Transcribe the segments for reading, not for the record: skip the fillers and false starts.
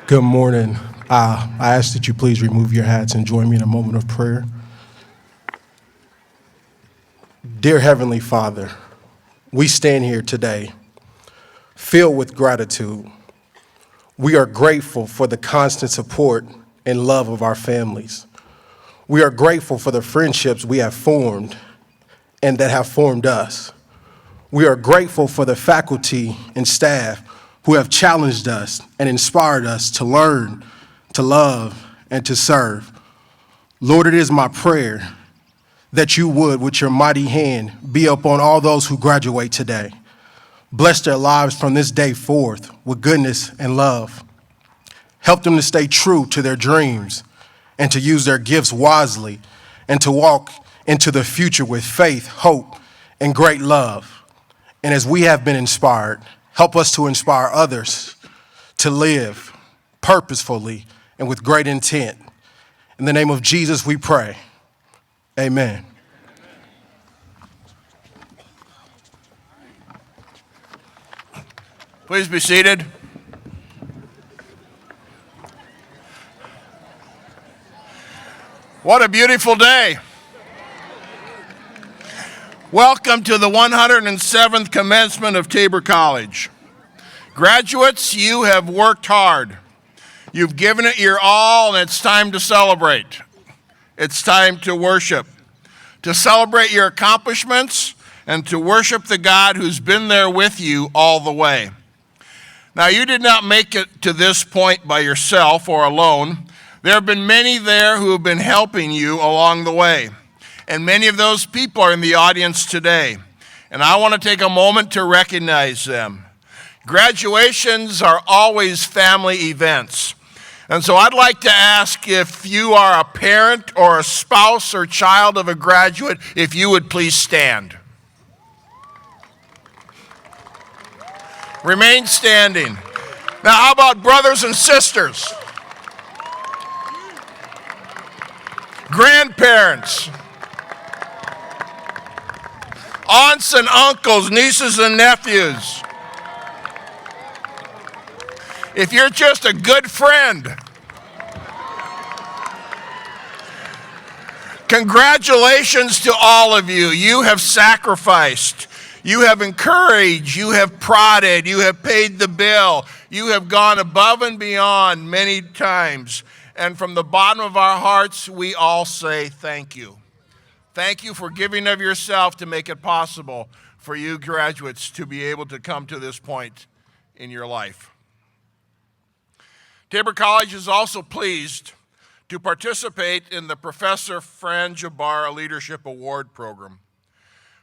Good morning. I ask that you please remove your hats and join me in a moment of prayer. Dear Heavenly Father, we stand here today filled with gratitude. We are grateful for the constant support and love of our families. We are grateful for the friendships we have formed and that have formed us. We are grateful for the faculty and staff who have challenged us and inspired us to learn, to love, and to serve. Lord, it is my prayer that you would, with your mighty hand, be upon all those who graduate today. Bless their lives from this day forth with goodness and love. Help them to stay true to their dreams and to use their gifts wisely and to walk into the future with faith, hope, and great love. And as we have been inspired, help us to inspire others to live purposefully and with great intent. In the name of Jesus, we pray. Amen. Please be seated. What a beautiful day. Welcome to the 107th commencement of Tabor College. Graduates, you have worked hard. You've given it your all, and it's time to celebrate. It's time to worship, to celebrate your accomplishments, and to worship the God who's been there with you all the way. Now, you did not make it to this point by yourself or alone. There have been many there who have been helping you along the way. And many of those people are in the audience today. And I want to take a moment to recognize them. Graduations are always family events. And so I'd like to ask if you are a parent or a spouse or child of a graduate, if you would please stand. Remain standing. Now, how about brothers and sisters? Grandparents, aunts and uncles, nieces and nephews. If you're just a good friend, congratulations to all of you. You have sacrificed. You have encouraged. You have prodded. You have paid the bill. You have gone above and beyond many times. And from the bottom of our hearts, we all say thank you. Thank you for giving of yourself to make it possible for you graduates to be able to come to this point in your life. Tabor College is also pleased to participate in the Professor Fran Jabara Leadership Award Program.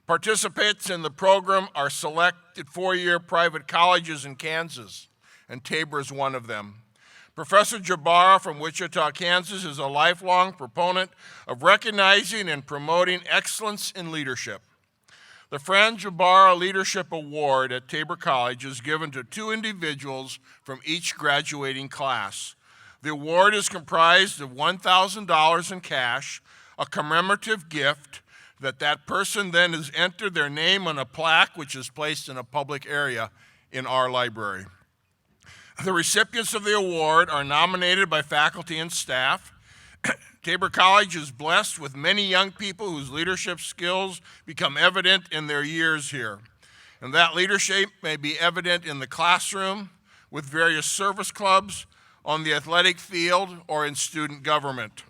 Participants in the program are selected four-year private colleges in Kansas, and Tabor is one of them. Professor Jabara from Wichita, Kansas, is a lifelong proponent of recognizing and promoting excellence in leadership. The Fran Jabara Leadership Award at Tabor College is given to two individuals from each graduating class. The award is comprised of $1,000 in cash, a commemorative gift that person then has entered their name on a plaque which is placed in a public area in our library. The recipients of the award are nominated by faculty and staff. Tabor College is blessed with many young people whose leadership skills become evident in their years here. And that leadership may be evident in the classroom, with various service clubs, on the athletic field, or in student government.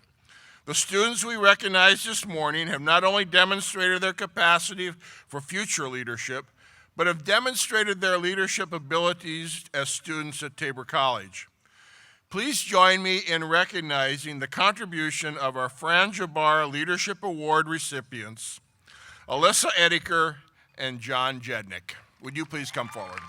The students we recognize this morning have not only demonstrated their capacity for future leadership, but have demonstrated their leadership abilities as students at Tabor College. Please join me in recognizing the contribution of our Fran Jabara Leadership Award recipients, Alyssa Ediker and John Jednick. Would you please come forward?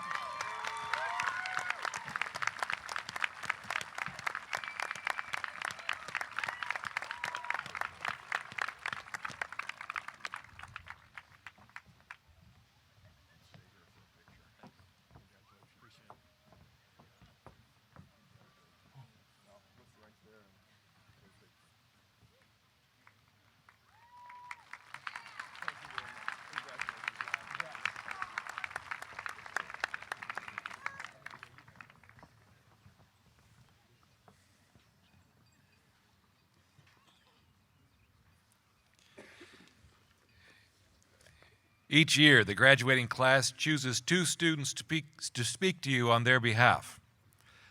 Each year, the graduating class chooses 2 students to speak to you on their behalf.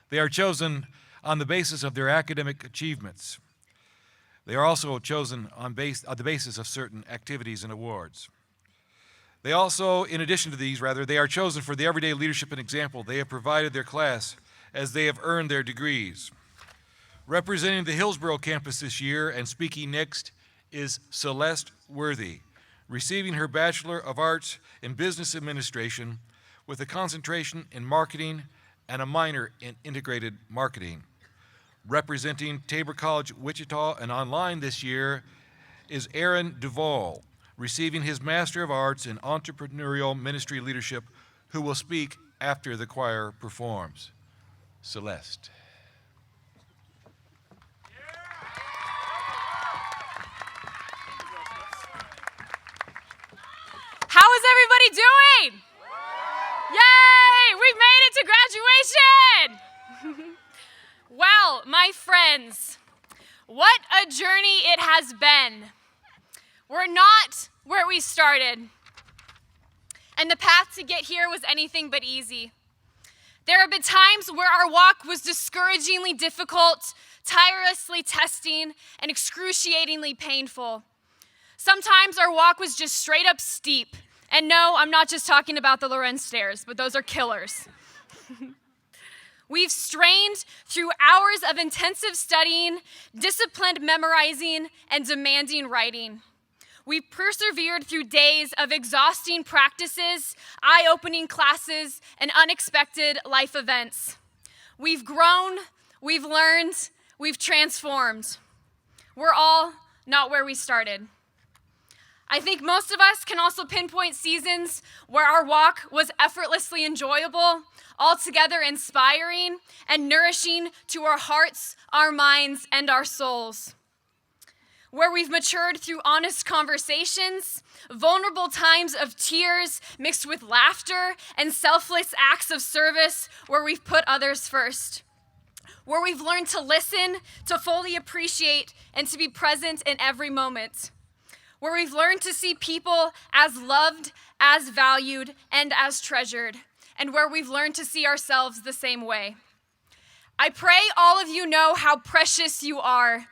They are chosen on the basis of their academic achievements. They are also chosen on the basis of certain activities and awards. They also, in addition to these, they are chosen for the everyday leadership and example they have provided their class as they have earned their degrees. Representing the Hillsborough campus this year and speaking next is Celeste Worthy, receiving her Bachelor of Arts in Business Administration with a concentration in marketing and a minor in integrated marketing. Representing Tabor College, Wichita, and online this year is Aaron Duvall, receiving his Master of Arts in Entrepreneurial Ministry Leadership, who will speak after the choir performs. Celeste. How is everybody doing? Yay! We made it to graduation! Well, my friends, what a journey it has been. We're not where we started, and the path to get here was anything but easy. There have been times where our walk was discouragingly difficult, tirelessly testing, and excruciatingly painful. Sometimes our walk was just straight up steep. And no, I'm not just talking about the Lorenz stairs, but those are killers. We've strained through hours of intensive studying, disciplined memorizing, and demanding writing. We've persevered through days of exhausting practices, eye-opening classes, and unexpected life events. We've grown, we've learned, we've transformed. We're all not where we started. I think most of us can also pinpoint seasons where our walk was effortlessly enjoyable, altogether inspiring, and nourishing to our hearts, our minds, and our souls. Where we've matured through honest conversations, vulnerable times of tears mixed with laughter, and selfless acts of service where we've put others first. Where we've learned to listen, to fully appreciate, and to be present in every moment. Where we've learned to see people as loved, as valued, and as treasured, and where we've learned to see ourselves the same way. I pray all of you know how precious you are.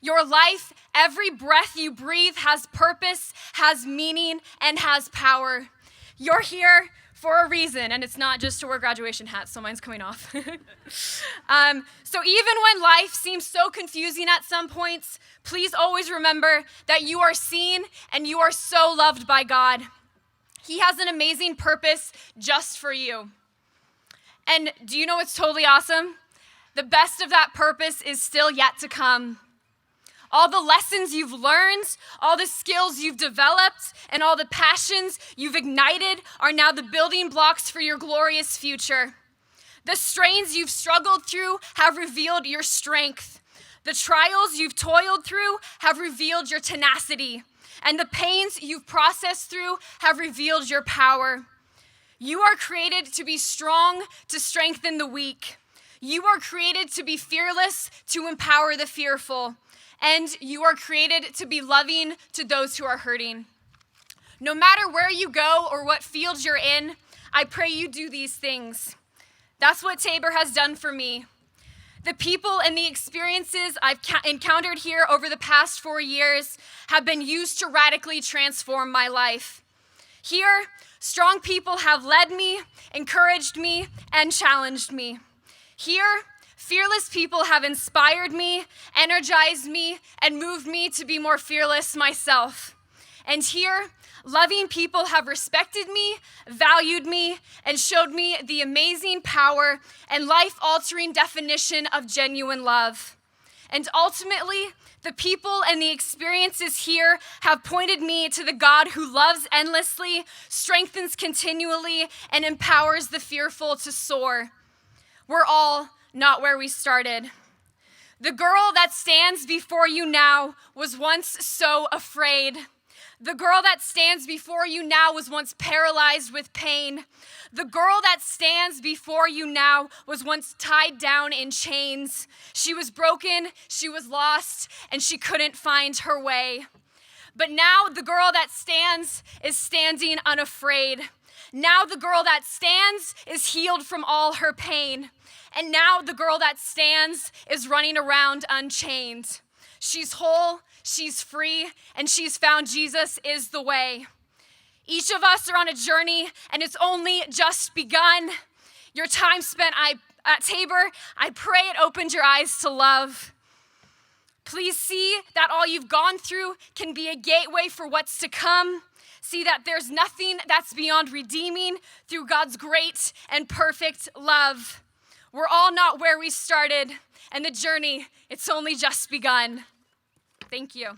Your life, every breath you breathe, has purpose, has meaning, and has power. You're here for a reason, and it's not just to wear graduation hats, so mine's coming off. So even when life seems so confusing at some points, please always remember that you are seen and you are so loved by God. He has an amazing purpose just for you. And do you know what's totally awesome? The best of that purpose is still yet to come. All the lessons you've learned, all the skills you've developed, and all the passions you've ignited are now the building blocks for your glorious future. The strains you've struggled through have revealed your strength. The trials you've toiled through have revealed your tenacity. And the pains you've processed through have revealed your power. You are created to be strong, to strengthen the weak. You are created to be fearless, to empower the fearful. And you are created to be loving to those who are hurting. No matter where you go or what field you're in, I pray you do these things. That's what Tabor has done for me. The people and the experiences I've encountered here over the past 4 years have been used to radically transform my life. Here, strong people have led me, encouraged me, and challenged me. Here, fearless people have inspired me, energized me, and moved me to be more fearless myself. And here, loving people have respected me, valued me, and showed me the amazing power and life-altering definition of genuine love. And ultimately, the people and the experiences here have pointed me to the God who loves endlessly, strengthens continually, and empowers the fearful to soar. We're all not where we started. The girl that stands before you now was once so afraid. The girl that stands before you now was once paralyzed with pain. The girl that stands before you now was once tied down in chains. She was broken, she was lost, and she couldn't find her way. But now the girl that stands is standing unafraid. Now the girl that stands is healed from all her pain. And now the girl that stands is running around unchained. She's whole, she's free, and she's found Jesus is the way. Each of us are on a journey, and it's only just begun. Your time spent at Tabor, I pray it opened your eyes to love. Please see that all you've gone through can be a gateway for what's to come. See that there's nothing that's beyond redeeming through God's great and perfect love. We're all not where we started, and the journey, it's only just begun. Thank you.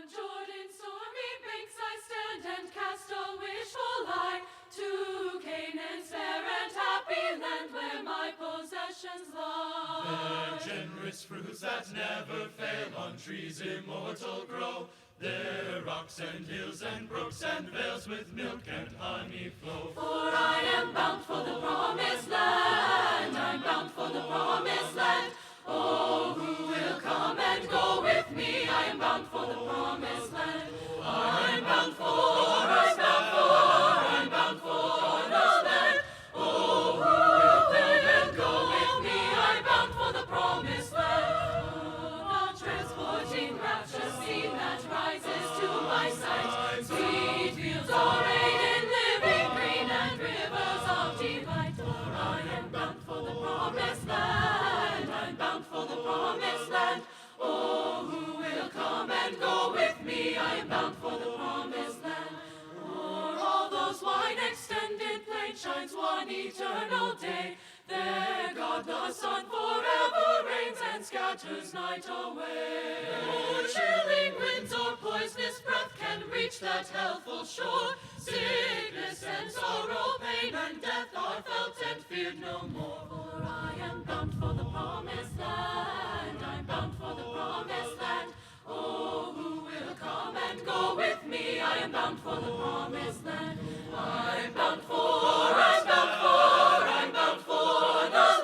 Jordan's stormy banks I stand and cast a wishful eye to Canaan's fair and happy land where my possessions lie. There generous fruits that never fail on trees immortal grow. There rocks and hills and brooks and vales with milk and honey flow. For I am bound for the promised land. I'm bound for the promised land. Oh, who will come and go with me? I am bound for the promised land. I'm bound for the land. Oh, who will come and go with me? I'm bound for the promised land. Oh, the transporting rapture scene that rises to my sight. Sweet fields arrayed in living green and rivers of delight. For I am bound for the promised land. I'm bound for the promised land. Oh, who will come and go with me? I am bound for the promised land. O'er all those wide extended plains shines one eternal day. There God the Son forever reigns and scatters night away. No chilling winds or poisonous breath can reach that healthful shore. Sickness and sorrow, pain and death are felt and feared no more. For I am bound for the promised land. I'm bound for the promised land. Oh, who will come and go with me? I am bound for the promised land. I'm bound for the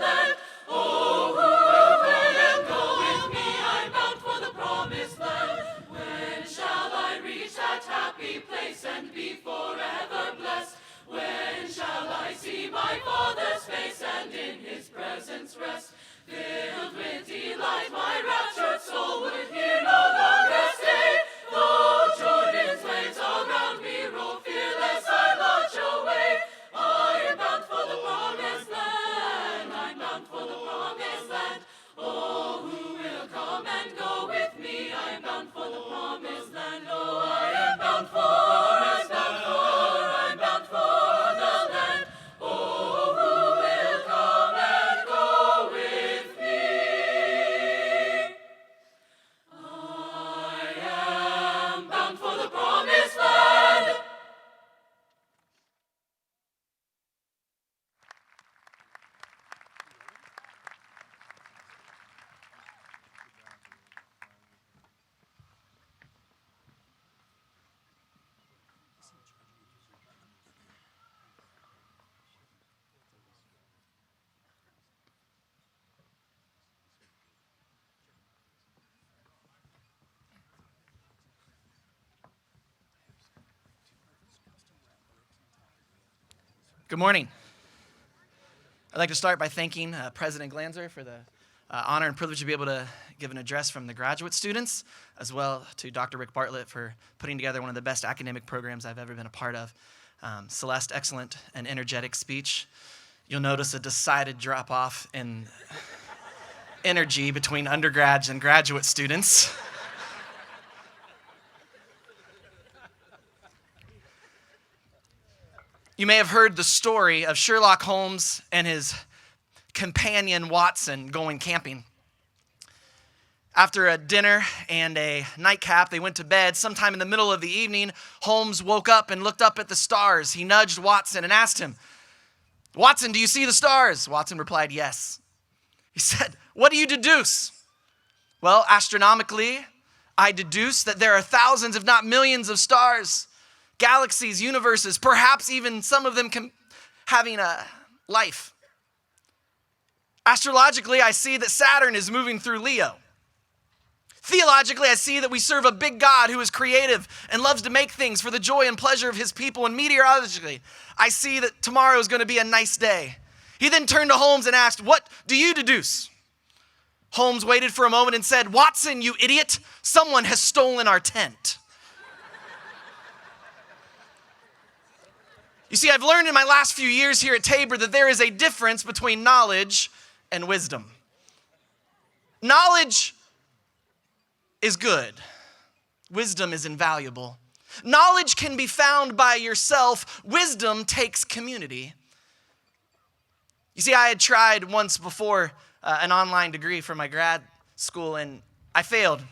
land. Oh, who will come and go with me? I'm bound for the promised land. When shall I reach that happy place and be forever blessed? When shall I see my Father's face and in his presence rest? Filled with delight, my raptured soul would here no longer stay. Though Jordan's waves around me roll, fearless I launch away. I am bound for the promised land. I'm bound for the promised land. Oh, who will come and go with me? I am bound for the promised land. Oh, I am bound for the land. Oh, who will come and go with me? I am bound for the promised land. Good morning. I'd like to start by thanking President Glanzer for the honor and privilege to be able to give an address from the graduate students, as well to Dr. Rick Bartlett for putting together one of the best academic programs I've ever been a part of. Celeste, excellent and energetic speech. You'll notice a decided drop-off in energy between undergrads and graduate students. You may have heard the story of Sherlock Holmes and his companion Watson going camping. After a dinner and a nightcap, they went to bed. Sometime in the middle of the evening, Holmes woke up and looked up at the stars. He nudged Watson and asked him, "Watson, do you see the stars?" Watson replied, "Yes." He said, "What do you deduce?" "Well, astronomically, I deduce that there are thousands, if not millions, of stars, galaxies, universes, perhaps even some of them having a life. Astrologically, I see that Saturn is moving through Leo. Theologically, I see that we serve a big God who is creative and loves to make things for the joy and pleasure of his people. And meteorologically, I see that tomorrow is going to be a nice day." He then turned to Holmes and asked, "What do you deduce?" Holmes waited for a moment and said, "Watson, you idiot, someone has stolen our tent." You see, I've learned in my last few years here at Tabor that there is a difference between knowledge and wisdom. Knowledge is good. Wisdom is invaluable. Knowledge can be found by yourself. Wisdom takes community. You see, I had tried once before an online degree for my grad school, and I failed.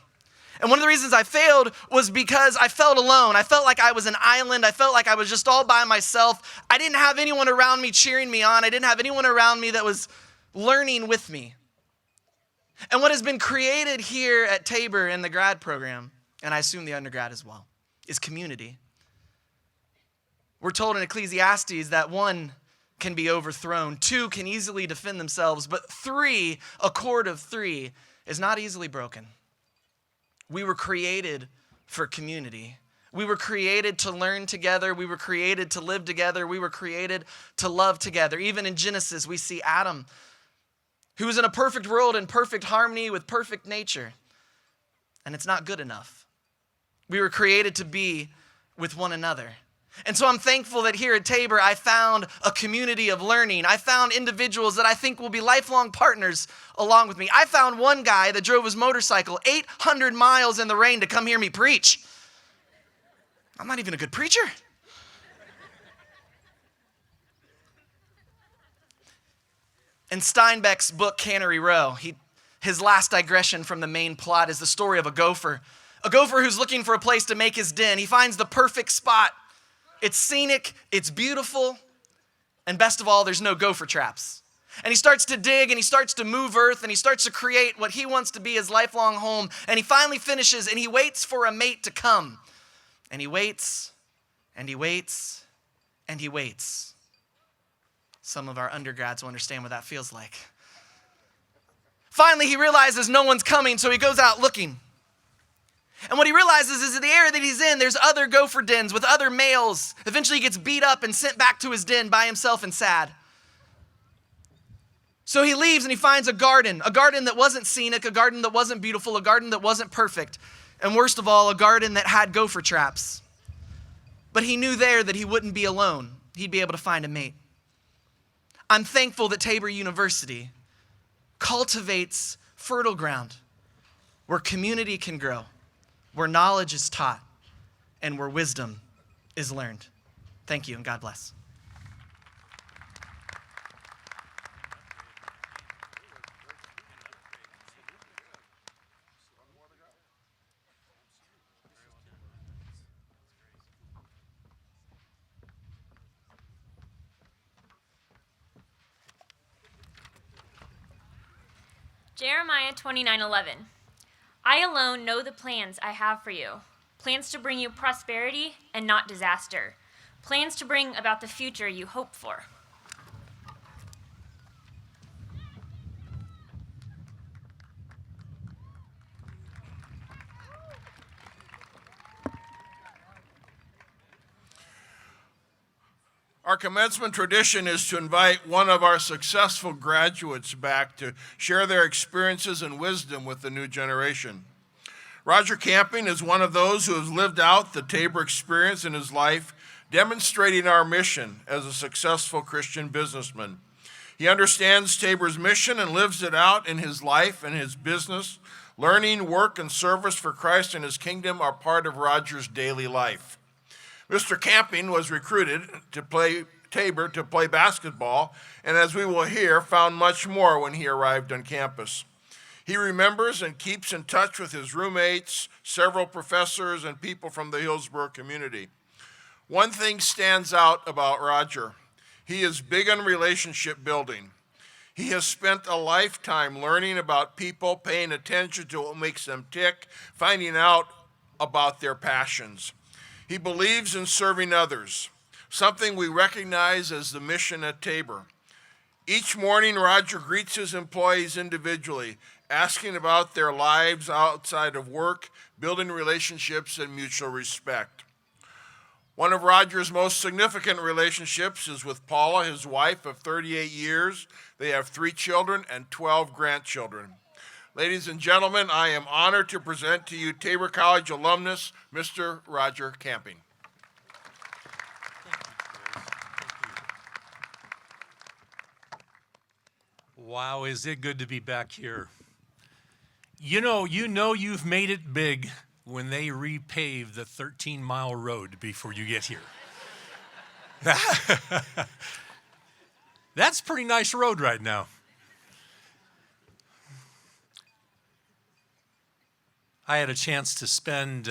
And one of the reasons I failed was because I felt alone. I felt like I was an island. I felt like I was just all by myself. I didn't have anyone around me cheering me on. I didn't have anyone around me that was learning with me. And what has been created here at Tabor in the grad program, and I assume the undergrad as well, is community. We're told in Ecclesiastes that 1 can be overthrown, 2 can easily defend themselves, but 3, a cord of 3, is not easily broken. We were created for community. We were created to learn together. We were created to live together. We were created to love together. Even in Genesis, we see Adam, who was in a perfect world in perfect harmony with perfect nature. And it's not good enough. We were created to be with one another. And so I'm thankful that here at Tabor, I found a community of learning. I found individuals that I think will be lifelong partners along with me. I found one guy that drove his motorcycle 800 miles in the rain to come hear me preach. I'm not even a good preacher. In Steinbeck's book, Cannery Row, his last digression from the main plot is the story of a gopher who's looking for a place to make his den. He finds the perfect spot. It's scenic, it's beautiful, and best of all, there's no gopher traps. And he starts to dig, and he starts to move earth, and he starts to create what he wants to be his lifelong home. And he finally finishes, and he waits for a mate to come. And he waits, and he waits, and he waits. Some of our undergrads will understand what that feels like. Finally, he realizes no one's coming, so he goes out looking. And what he realizes is in the area that he's in, there's other gopher dens with other males. Eventually he gets beat up and sent back to his den by himself and sad. So he leaves and he finds a garden that wasn't scenic, a garden that wasn't beautiful, a garden that wasn't perfect. And worst of all, a garden that had gopher traps. But he knew there that he wouldn't be alone. He'd be able to find a mate. I'm thankful that Tabor University cultivates fertile ground where community can grow, where knowledge is taught, and where wisdom is learned. Thank you, and God bless. Jeremiah 29:11. I alone know the plans I have for you, plans to bring you prosperity and not disaster, plans to bring about the future you hope for. Our Our commencement tradition is to invite one of our successful graduates back to share their experiences and wisdom with the new generation. Roger Camping is one of those who has lived out the Tabor experience in his life, demonstrating our mission as a successful Christian businessman. He understands Tabor's mission and lives it out in his life and his business. Learning, work, and service for Christ and his kingdom are part of Roger's daily life. Mr. Camping was recruited to play Tabor to play basketball, and as we will hear, found much more when he arrived on campus. He remembers and keeps in touch with his roommates, several professors, and people from the Hillsborough community. One thing stands out about Roger. He is big on relationship building. He has spent a lifetime learning about people, paying attention to what makes them tick, finding out about their passions. He believes in serving others, something we recognize as the mission at Tabor. Each morning, Roger greets his employees individually, asking about their lives outside of work, building relationships and mutual respect. One of Roger's most significant relationships is with Paula, his wife of 38 years. They have 3 children and 12 grandchildren. Ladies and gentlemen, I am honored to present to you Tabor College alumnus, Mr. Roger Camping. Wow, is it good to be back here. You know you've made it big when they repave the 13-mile road before you get here. That's a pretty nice road right now. I had a chance to spend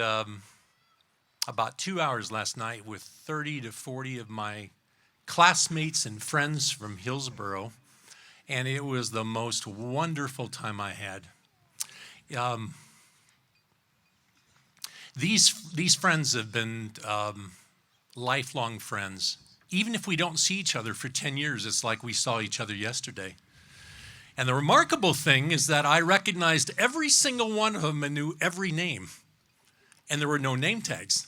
about 2 hours last night with 30 to 40 of my classmates and friends from Hillsborough, and it was the most wonderful time I had. These friends have been lifelong friends. Even if we don't see each other for 10 years, it's like we saw each other yesterday. And the remarkable thing is that I recognized every single one of them and knew every name. And there were no name tags.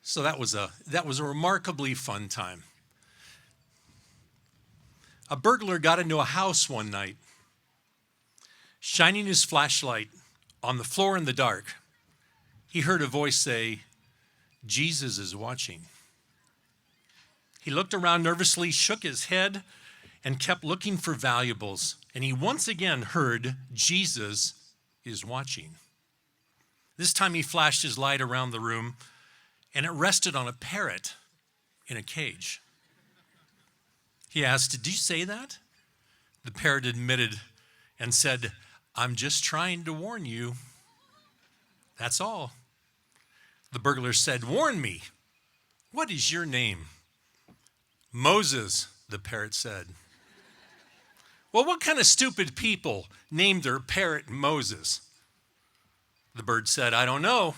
So that was a remarkably fun time. A burglar got into a house one night, shining his flashlight on the floor in the dark. He heard a voice say, "Jesus is watching." He looked around nervously, shook his head, and kept looking for valuables. And he once again heard, "Jesus is watching." This time he flashed his light around the room, and it rested on a parrot in a cage. He asked, "Did you say that?" The parrot admitted and said, "I'm just trying to warn you. That's all." The burglar said, "Warn me. What is your name?" "Moses," the parrot said. "Well, what kind of stupid people named their parrot Moses?" The bird said, "I don't know.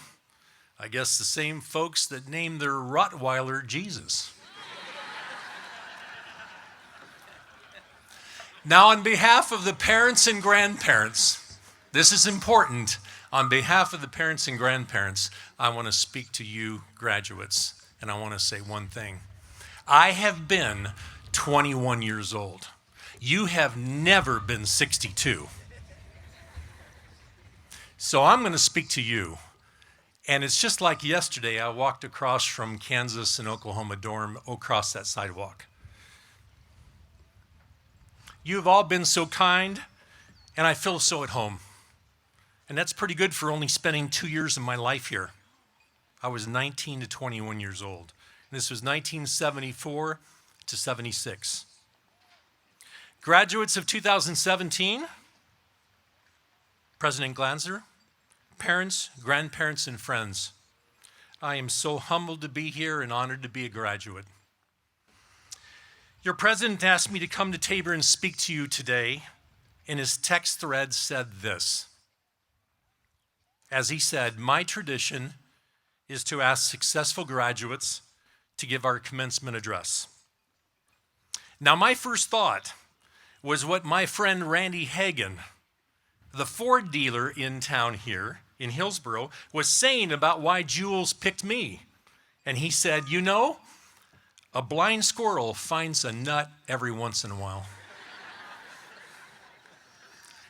I guess the same folks that named their Rottweiler Jesus." Now, on behalf of the parents and grandparents, this is important. On behalf of the parents and grandparents, I want to speak to you graduates, and I want to say one thing. I have been 21 years old. You have never been 62. So I'm going to speak to you. And it's just like yesterday, I walked across from Kansas and Oklahoma dorm, across that sidewalk. You have all been so kind, and I feel so at home. And that's pretty good for only spending 2 years of my life here. I was 19 to 21 years old. And this was 1974 to 76. Graduates of 2017, President Glanzer, parents, grandparents, and friends, I am so humbled to be here and honored to be a graduate. Your president asked me to come to Tabor and speak to you today, and his text thread said this. As he said, my tradition is to ask successful graduates to give our commencement address. Now, my first thought was what my friend Randy Hagan, the Ford dealer in town here in Hillsborough, was saying about why Jules picked me. And he said, A blind squirrel finds a nut every once in a while.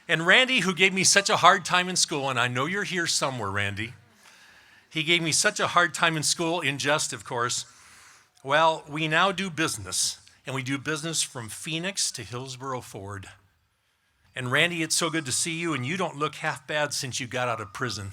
And Randy, who gave me such a hard time in school, and I know you're here somewhere, Randy. He gave me such a hard time in school, in jest, of course. Well, we now do business, and we do business from Phoenix to Hillsboro Ford. And Randy, it's so good to see you, and you don't look half bad since you got out of prison.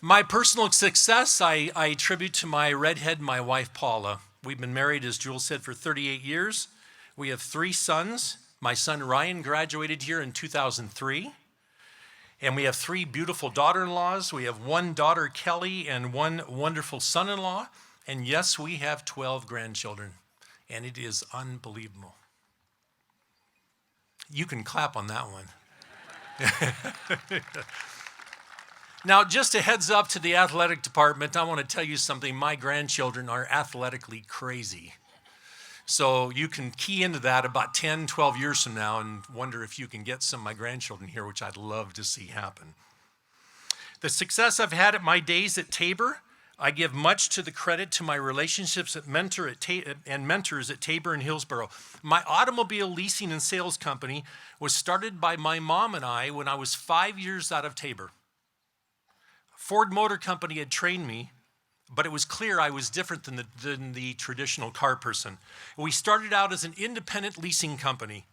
My personal success, I attribute to my redhead, my wife, Paula. We've been married, as Jewel said, for 38 years. We have 3 sons. My son Ryan graduated here in 2003. And we have 3 beautiful daughter-in-laws. We have 1 daughter, Kelly, and 1 wonderful son-in-law. And yes, we have 12 grandchildren. And it is unbelievable. You can clap on that one. Now, just a heads up to the athletic department, I want to tell you something. My grandchildren are athletically crazy. So you can key into that about 10, 12 years from now and wonder if you can get some of my grandchildren here, which I'd love to see happen. The success I've had at my days at Tabor, I give much to the credit to my relationships and mentors at Tabor and Hillsboro. My automobile leasing and sales company was started by my mom and I when I was 5 years out of Tabor. Ford Motor Company had trained me, but it was clear I was different than the traditional car person. We started out as an independent leasing company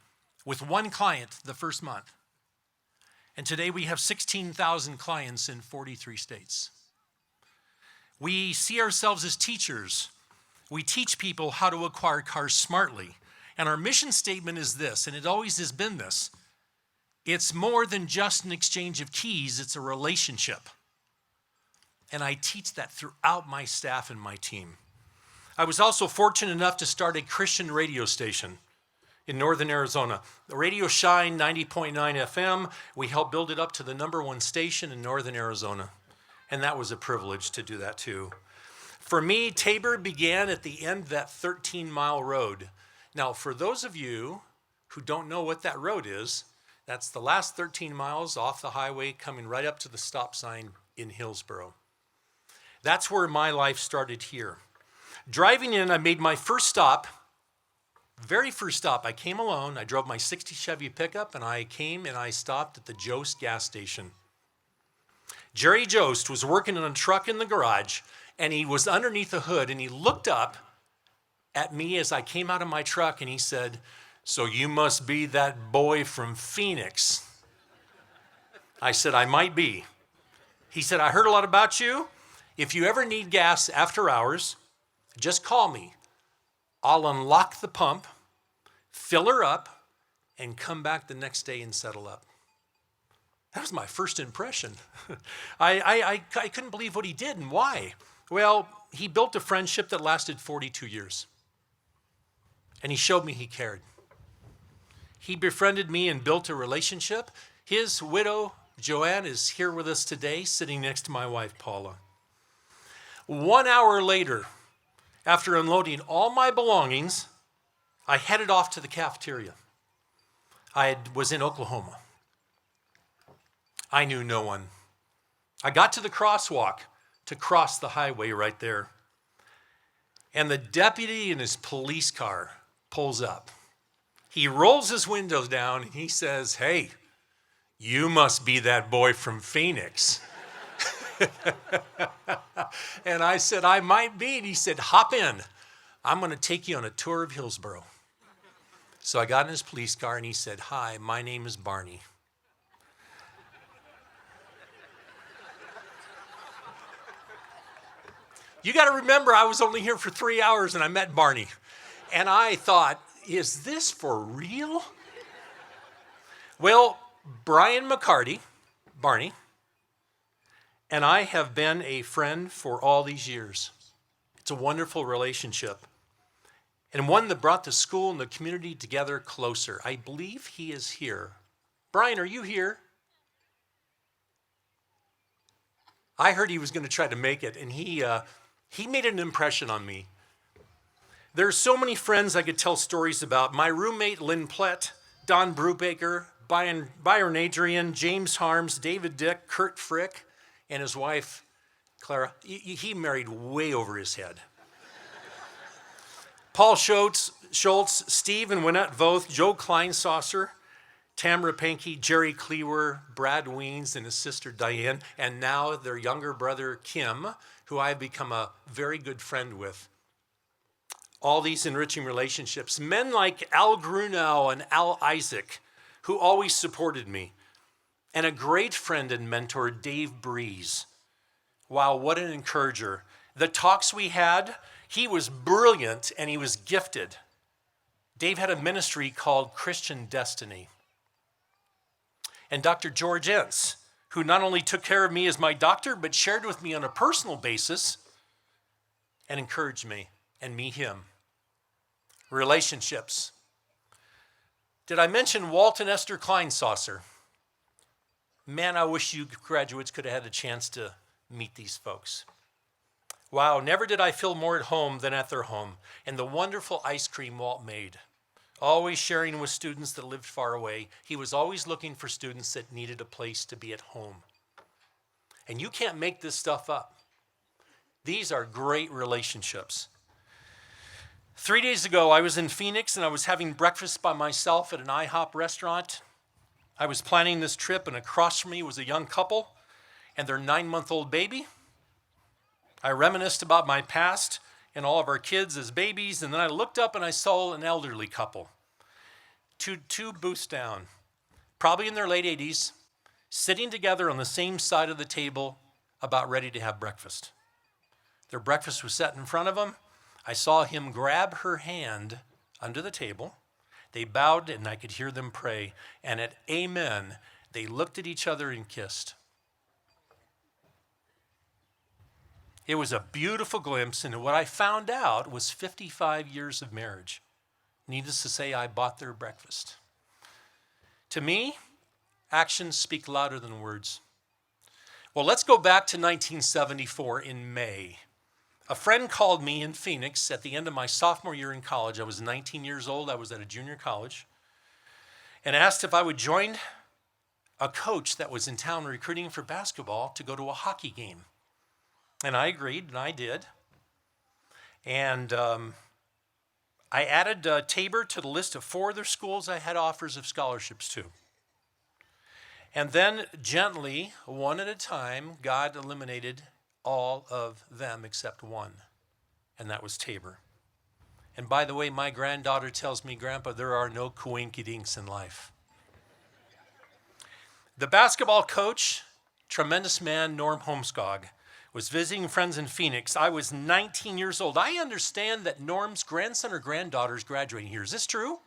with 1 client the first month. And today we have 16,000 clients in 43 states. We see ourselves as teachers. We teach people how to acquire cars smartly. And our mission statement is this, and it always has been this. It's more than just an exchange of keys, it's a relationship. And I teach that throughout my staff and my team. I was also fortunate enough to start a Christian radio station in northern Arizona. The Radio Shine 90.9 FM, we helped build it up to the #1 station in northern Arizona. And that was a privilege to do that too. For me, Tabor began at the end of that 13-mile road. Now, for those of you who don't know what that road is, that's the last 13 miles off the highway coming right up to the stop sign in Hillsboro. That's where my life started here. Driving in, I made my first stop, very first stop. I came alone. I drove my '60 Chevy pickup, and I came and I stopped at the Jost gas station. Jerry Jost was working on a truck in the garage, and he was underneath the hood, and he looked up at me as I came out of my truck, and he said, "So you must be that boy from Phoenix." I said, "I might be." He said, "I heard a lot about you. If you ever need gas after hours, just call me. I'll unlock the pump, fill her up, and come back the next day and settle up." That was my first impression. I couldn't believe what he did and why. Well, he built a friendship that lasted 42 years. And he showed me he cared. He befriended me and built a relationship. His widow, Joanne, is here with us today, sitting next to my wife, Paula. 1 hour later, after unloading all my belongings, I headed off to the cafeteria. I was in Oklahoma. I knew no one. I got to the crosswalk to cross the highway right there. And the deputy in his police car pulls up. He rolls his windows down and he says, "Hey, you must be that boy from Phoenix." And I said, "I might be." And he said, "Hop in. I'm going to take you on a tour of Hillsboro." So I got in his police car and he said, "Hi, my name is Barney." You got to remember, I was only here for 3 hours and I met Barney. And I thought, is this for real? Well, Brian McCarty, Barney, and I have been a friend for all these years. It's a wonderful relationship, and one that brought the school and the community together closer. I believe he is here. Brian, are you here? I heard he was going to try to make it, and he made an impression on me. There are so many friends I could tell stories about. My roommate, Lynn Plett, Don Brubaker, Byron Adrian, James Harms, David Dick, Kurt Frick, and his wife, Clara, he married way over his head. Paul Schultz, Steve and Wynette Voth, Joe Kleinsaucer, Tamara Pankey, Jerry Cleaver, Brad Weens, and his sister Diane, and now their younger brother Kim, who I've become a very good friend with. All these enriching relationships. Men like Al Grunau and Al Isaac, who always supported me. And a great friend and mentor, Dave Breeze. Wow, what an encourager. The talks we had, he was brilliant and he was gifted. Dave had a ministry called Christian Destiny. And Dr. George Entz, who not only took care of me as my doctor, but shared with me on a personal basis and encouraged me, and me him. Relationships. Did I mention Walt and Esther Kleinsaucer? Man, I wish you graduates could have had a chance to meet these folks. Wow, never did I feel more at home than at their home, and the wonderful ice cream Walt made. Always sharing with students that lived far away. He was always looking for students that needed a place to be at home. And you can't make this stuff up. These are great relationships. 3 days ago, I was in Phoenix and I was having breakfast by myself at an IHOP restaurant. I was planning this trip, and across from me was a young couple and their 9-month-old baby. I reminisced about my past and all of our kids as babies, and then I looked up and I saw an elderly couple, two booths down, probably in their late 80s, sitting together on the same side of the table, about ready to have breakfast. Their breakfast was set in front of them. I saw him grab her hand under the table. They bowed, and I could hear them pray, and at amen, they looked at each other and kissed. It was a beautiful glimpse into what I found out was 55 years of marriage. Needless to say, I bought their breakfast. To me, actions speak louder than words. Well, let's go back to 1974 in May. A friend called me in Phoenix at the end of my sophomore year in college. I was 19 years old. I was at a junior college. And asked if I would join a coach that was in town recruiting for basketball to go to a hockey game. And I agreed, and I did. And I added Tabor to the list of 4 other schools I had offers of scholarships to. And then gently, one at a time, God eliminated all of them except one, and that was Tabor. And by the way, my granddaughter tells me, Grandpa, there are no coinkydinks in life. The basketball coach, tremendous man, Norm Homskog, was visiting friends in Phoenix. I was 19 years old. I understand that Norm's grandson or granddaughter is graduating here. Is this true?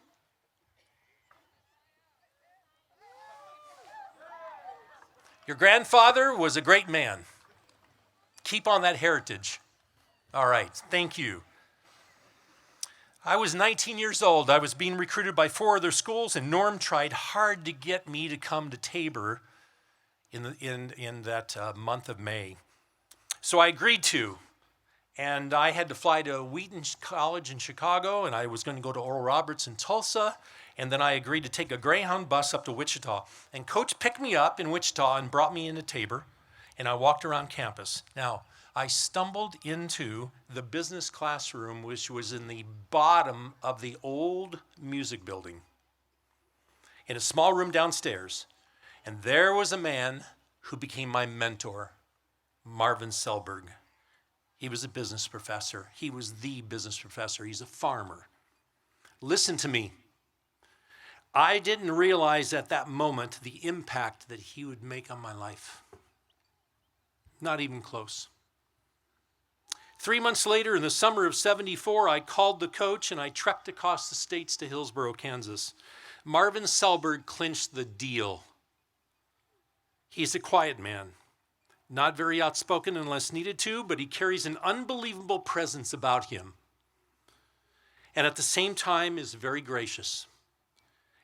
Your grandfather was a great man. Keep on that heritage. All right, thank you. I was 19 years old. I was being recruited by 4 other schools, and Norm tried hard to get me to come to Tabor in that month of May. So I agreed to, and I had to fly to Wheaton College in Chicago, and I was going to go to Oral Roberts in Tulsa, and then I agreed to take a Greyhound bus up to Wichita. And Coach picked me up in Wichita and brought me into Tabor, and I walked around campus. Now, I stumbled into the business classroom, which was in the bottom of the old music building, in a small room downstairs, and there was a man who became my mentor, Marvin Selberg. He was a business professor. He was the business professor. He's a farmer. Listen to me. I didn't realize at that moment the impact that he would make on my life. Not even close. 3 months later, in the summer of '74, I called the coach and I trekked across the states to Hillsboro, Kansas. Marvin Selberg clinched the deal. He's a quiet man. Not very outspoken unless needed to, but he carries an unbelievable presence about him. And at the same time is very gracious.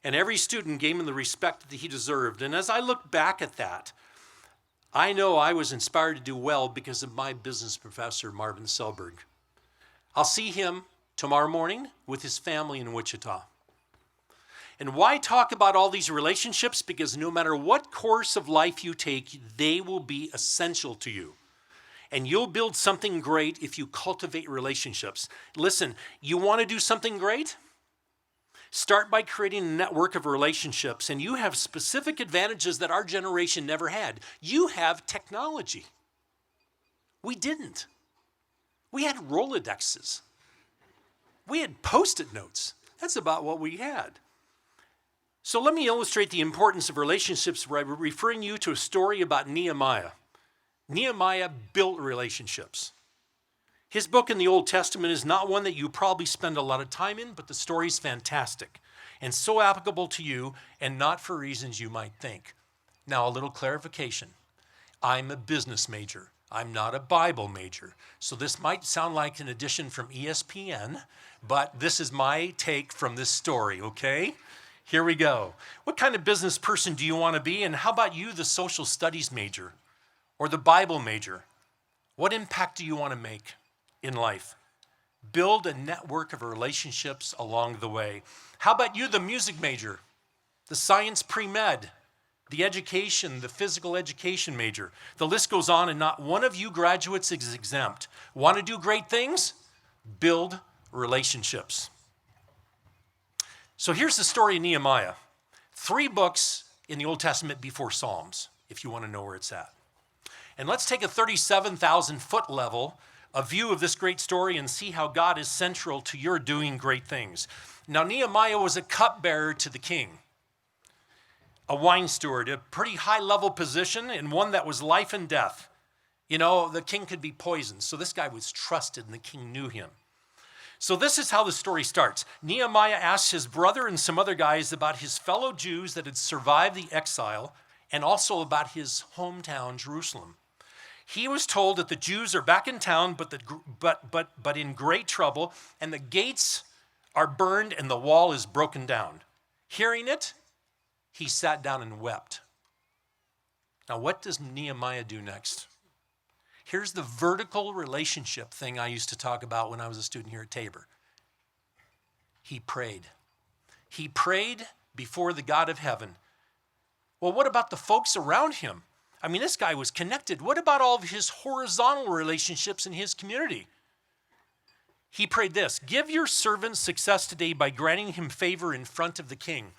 And every student gave him the respect that he deserved. And as I look back at that, I know I was inspired to do well because of my business professor, Marvin Selberg. I'll see him tomorrow morning with his family in Wichita. And why talk about all these relationships? Because no matter what course of life you take, they will be essential to you. And you'll build something great if you cultivate relationships. Listen, you want to do something great? Start by creating a network of relationships, and you have specific advantages that our generation never had. You have technology. We didn't. We had Rolodexes. We had Post-it notes. That's about what we had. So let me illustrate the importance of relationships by referring you to a story about Nehemiah. Nehemiah built relationships. His book in the Old Testament is not one that you probably spend a lot of time in, but the story's fantastic and so applicable to you and not for reasons you might think. Now, a little clarification. I'm a business major. I'm not a Bible major. So this might sound like an addition from ESPN, but this is my take from this story, okay? Here we go. What kind of business person do you want to be? And how about you, the social studies major or the Bible major? What impact do you want to make in life? Build a network of relationships along the way. How about you, the music major, the science pre-med, the education, the physical education major? The list goes on, and not one of you graduates is exempt. Want to do great things? Build relationships. So here's the story of Nehemiah. 3 books in the Old Testament before Psalms, if you want to know where it's at. And let's take a 37,000-foot level, a view of this great story, and see how God is central to your doing great things. Now, Nehemiah was a cupbearer to the king, a wine steward, a pretty high-level position, and one that was life and death. You know, the king could be poisoned, so this guy was trusted, and the king knew him. So this is how the story starts. Nehemiah asks his brother and some other guys about his fellow Jews that had survived the exile, and also about his hometown, Jerusalem. He was told that the Jews are back in town, but in great trouble, and the gates are burned and the wall is broken down. Hearing it, he sat down and wept. Now, what does Nehemiah do next? Here's the vertical relationship thing I used to talk about when I was a student here at Tabor. He prayed. He prayed before the God of heaven. Well, what about the folks around him? I mean, this guy was connected. What about all of his horizontal relationships in his community? He prayed this: give your servant success today by granting him favor in front of the king.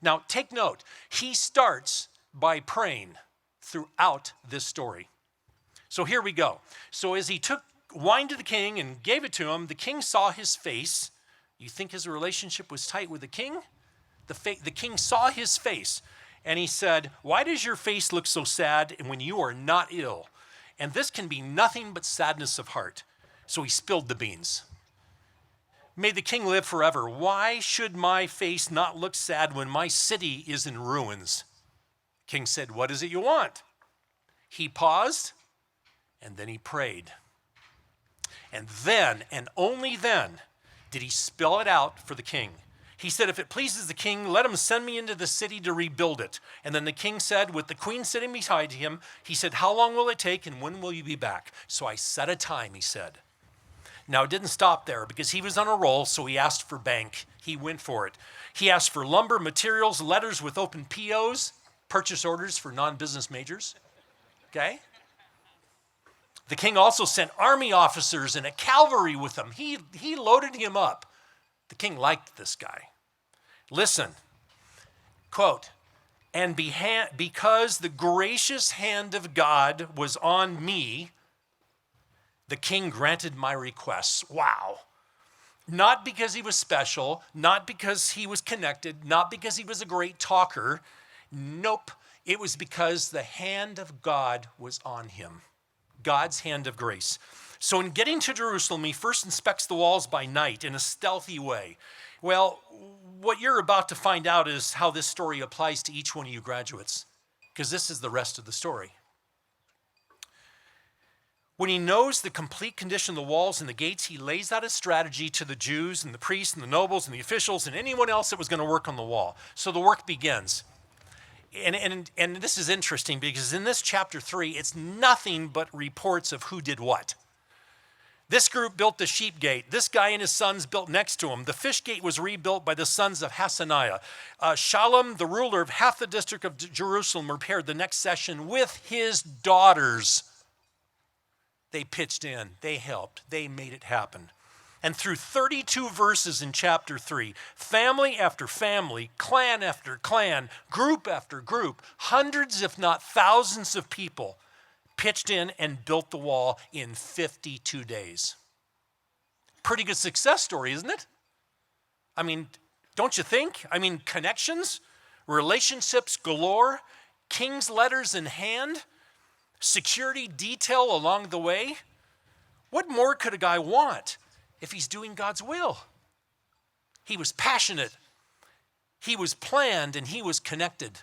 Now, take note. He starts by praying throughout this story. So here we go. So as he took wine to the king and gave it to him, the king saw his face. You think his relationship was tight with the king? The king saw his face, and he said, "Why does your face look so sad when you are not ill? And this can be nothing but sadness of heart." So he spilled the beans. "May the king live forever. Why should my face not look sad when my city is in ruins?" King said, "What is it you want?" He paused, and then he prayed. And then, and only then, did he spell it out for the king. He said, "If it pleases the king, let him send me into the city to rebuild it." And then the king said, with the queen sitting beside him, he said, "How long will it take and when will you be back?" "So I set a time," he said. Now, it didn't stop there because he was on a roll, so he asked for bank. He went for it. He asked for lumber, materials, letters with open POs, purchase orders for non-business majors. Okay? The king also sent army officers and a cavalry with him. He loaded him up. The king liked this guy. Listen, quote, "And because the gracious hand of God was on me, the king granted my requests." Wow. Not because he was special, not because he was connected, not because he was a great talker. Nope. It was because the hand of God was on him. God's hand of grace. So in getting to Jerusalem, he first inspects the walls by night in a stealthy way. Well, what you're about to find out is how this story applies to each one of you graduates, because this is the rest of the story. When he knows the complete condition of the walls and the gates, he lays out a strategy to the Jews and the priests and the nobles and the officials and anyone else that was going to work on the wall. So the work begins. And this is interesting because in this chapter 3, it's nothing but reports of who did what. This group built the sheep gate. This guy and his sons built next to him. The fish gate was rebuilt by the sons of Hasaniah. Shallum, the ruler of half the district of Jerusalem, repaired the next section with his daughters. They pitched in, they helped, they made it happen. And through 32 verses in chapter 3, family after family, clan after clan, group after group, hundreds if not thousands of people pitched in and built the wall in 52 days. Pretty good success story, isn't it? I mean, don't you think? I mean, connections, relationships galore, king's letters in hand, security detail along the way. What more could a guy want if he's doing God's will? He was passionate, he was planned, and he was connected.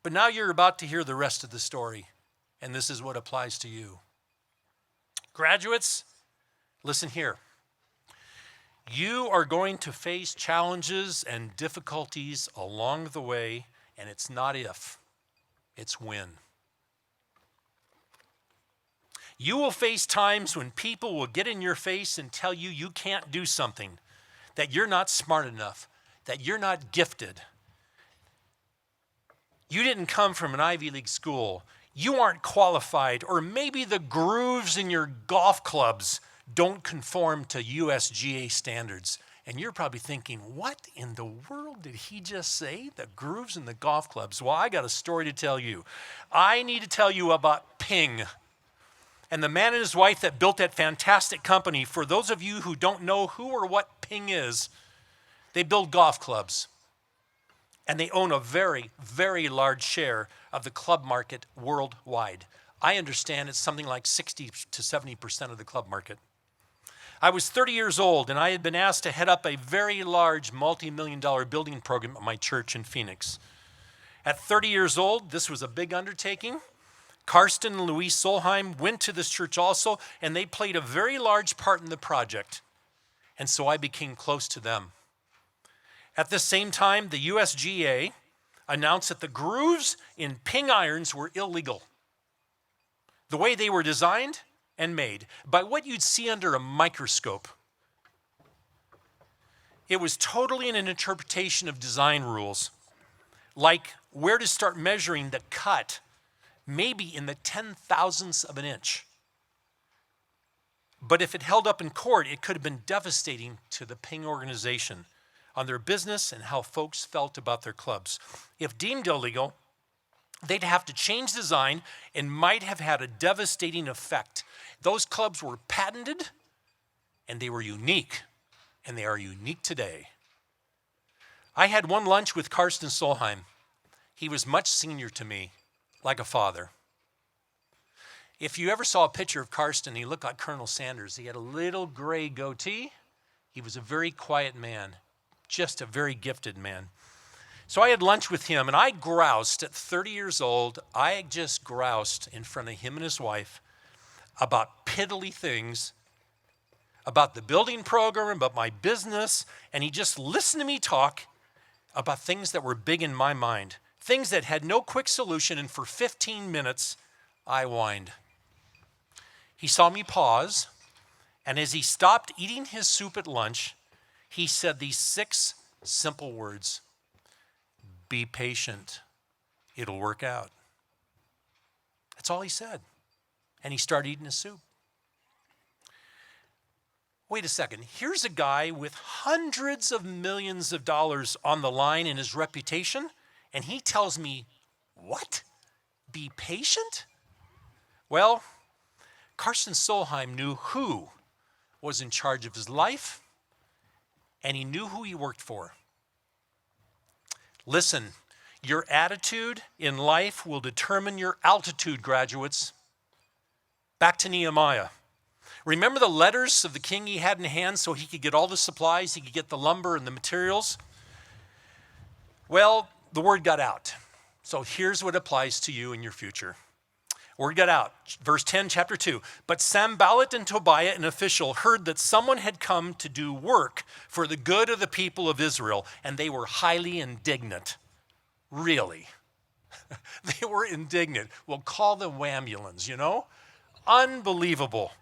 But now you're about to hear the rest of the story, and this is what applies to you. Graduates, listen here. You are going to face challenges and difficulties along the way, and it's not if, it's when. You will face times when people will get in your face and tell you you can't do something, that you're not smart enough, that you're not gifted. You didn't come from an Ivy League school. You aren't qualified, or maybe the grooves in your golf clubs don't conform to USGA standards. And you're probably thinking, what in the world did he just say? The grooves in the golf clubs. Well, I got a story to tell you. I need to tell you about Ping and the man and his wife that built that fantastic company. For those of you who don't know who or what Ping is, they build golf clubs. And they own a very, very large share of the club market worldwide. I understand it's something like 60 to 70% of the club market. I was 30 years old, and I had been asked to head up a very large multi-million-dollar building program at my church in Phoenix. At 30 years old, this was a big undertaking. Karsten and Louise Solheim went to this church also, and they played a very large part in the project. And so I became close to them. At the same time, the USGA announced that the grooves in Ping irons were illegal. The way they were designed and made, by what you'd see under a microscope. It was totally an interpretation of design rules, like where to start measuring the cut, maybe in the 10,000ths of an inch. But if it held up in court, it could have been devastating to the Ping organization on their business and how folks felt about their clubs. If deemed illegal, they'd have to change design and might have had a devastating effect. Those clubs were patented, and they were unique, and they are unique today. I had one lunch with Karsten Solheim. He was much senior to me, like a father. If you ever saw a picture of Karsten, he looked like Colonel Sanders. He had a little gray goatee. He was a very quiet man, just a very gifted man. So I had lunch with him, and I groused at 30 years old. I just groused in front of him and his wife about piddly things, about the building program, about my business, and he just listened to me talk about things that were big in my mind, things that had no quick solution, and for 15 minutes, I whined. He saw me pause, and as he stopped eating his soup at lunch, he said these 6 simple words: be patient, it'll work out. That's all he said. And he started eating his soup. Wait a second, here's a guy with hundreds of millions of dollars on the line in his reputation, and he tells me, what? Be patient? Well, Karsten Solheim knew who was in charge of his life, and he knew who he worked for. Listen, your attitude in life will determine your altitude, graduates. Back to Nehemiah. Remember the letters of the king he had in hand so he could get all the supplies, he could get the lumber and the materials? Well, the word got out. So here's what applies to you in your future. Word got out. Verse 10, chapter 2. But Sanballat and Tobiah, an official, heard that someone had come to do work for the good of the people of Israel, and they were highly indignant. Really? They were indignant. We'll call them wambulans, you know? Unbelievable.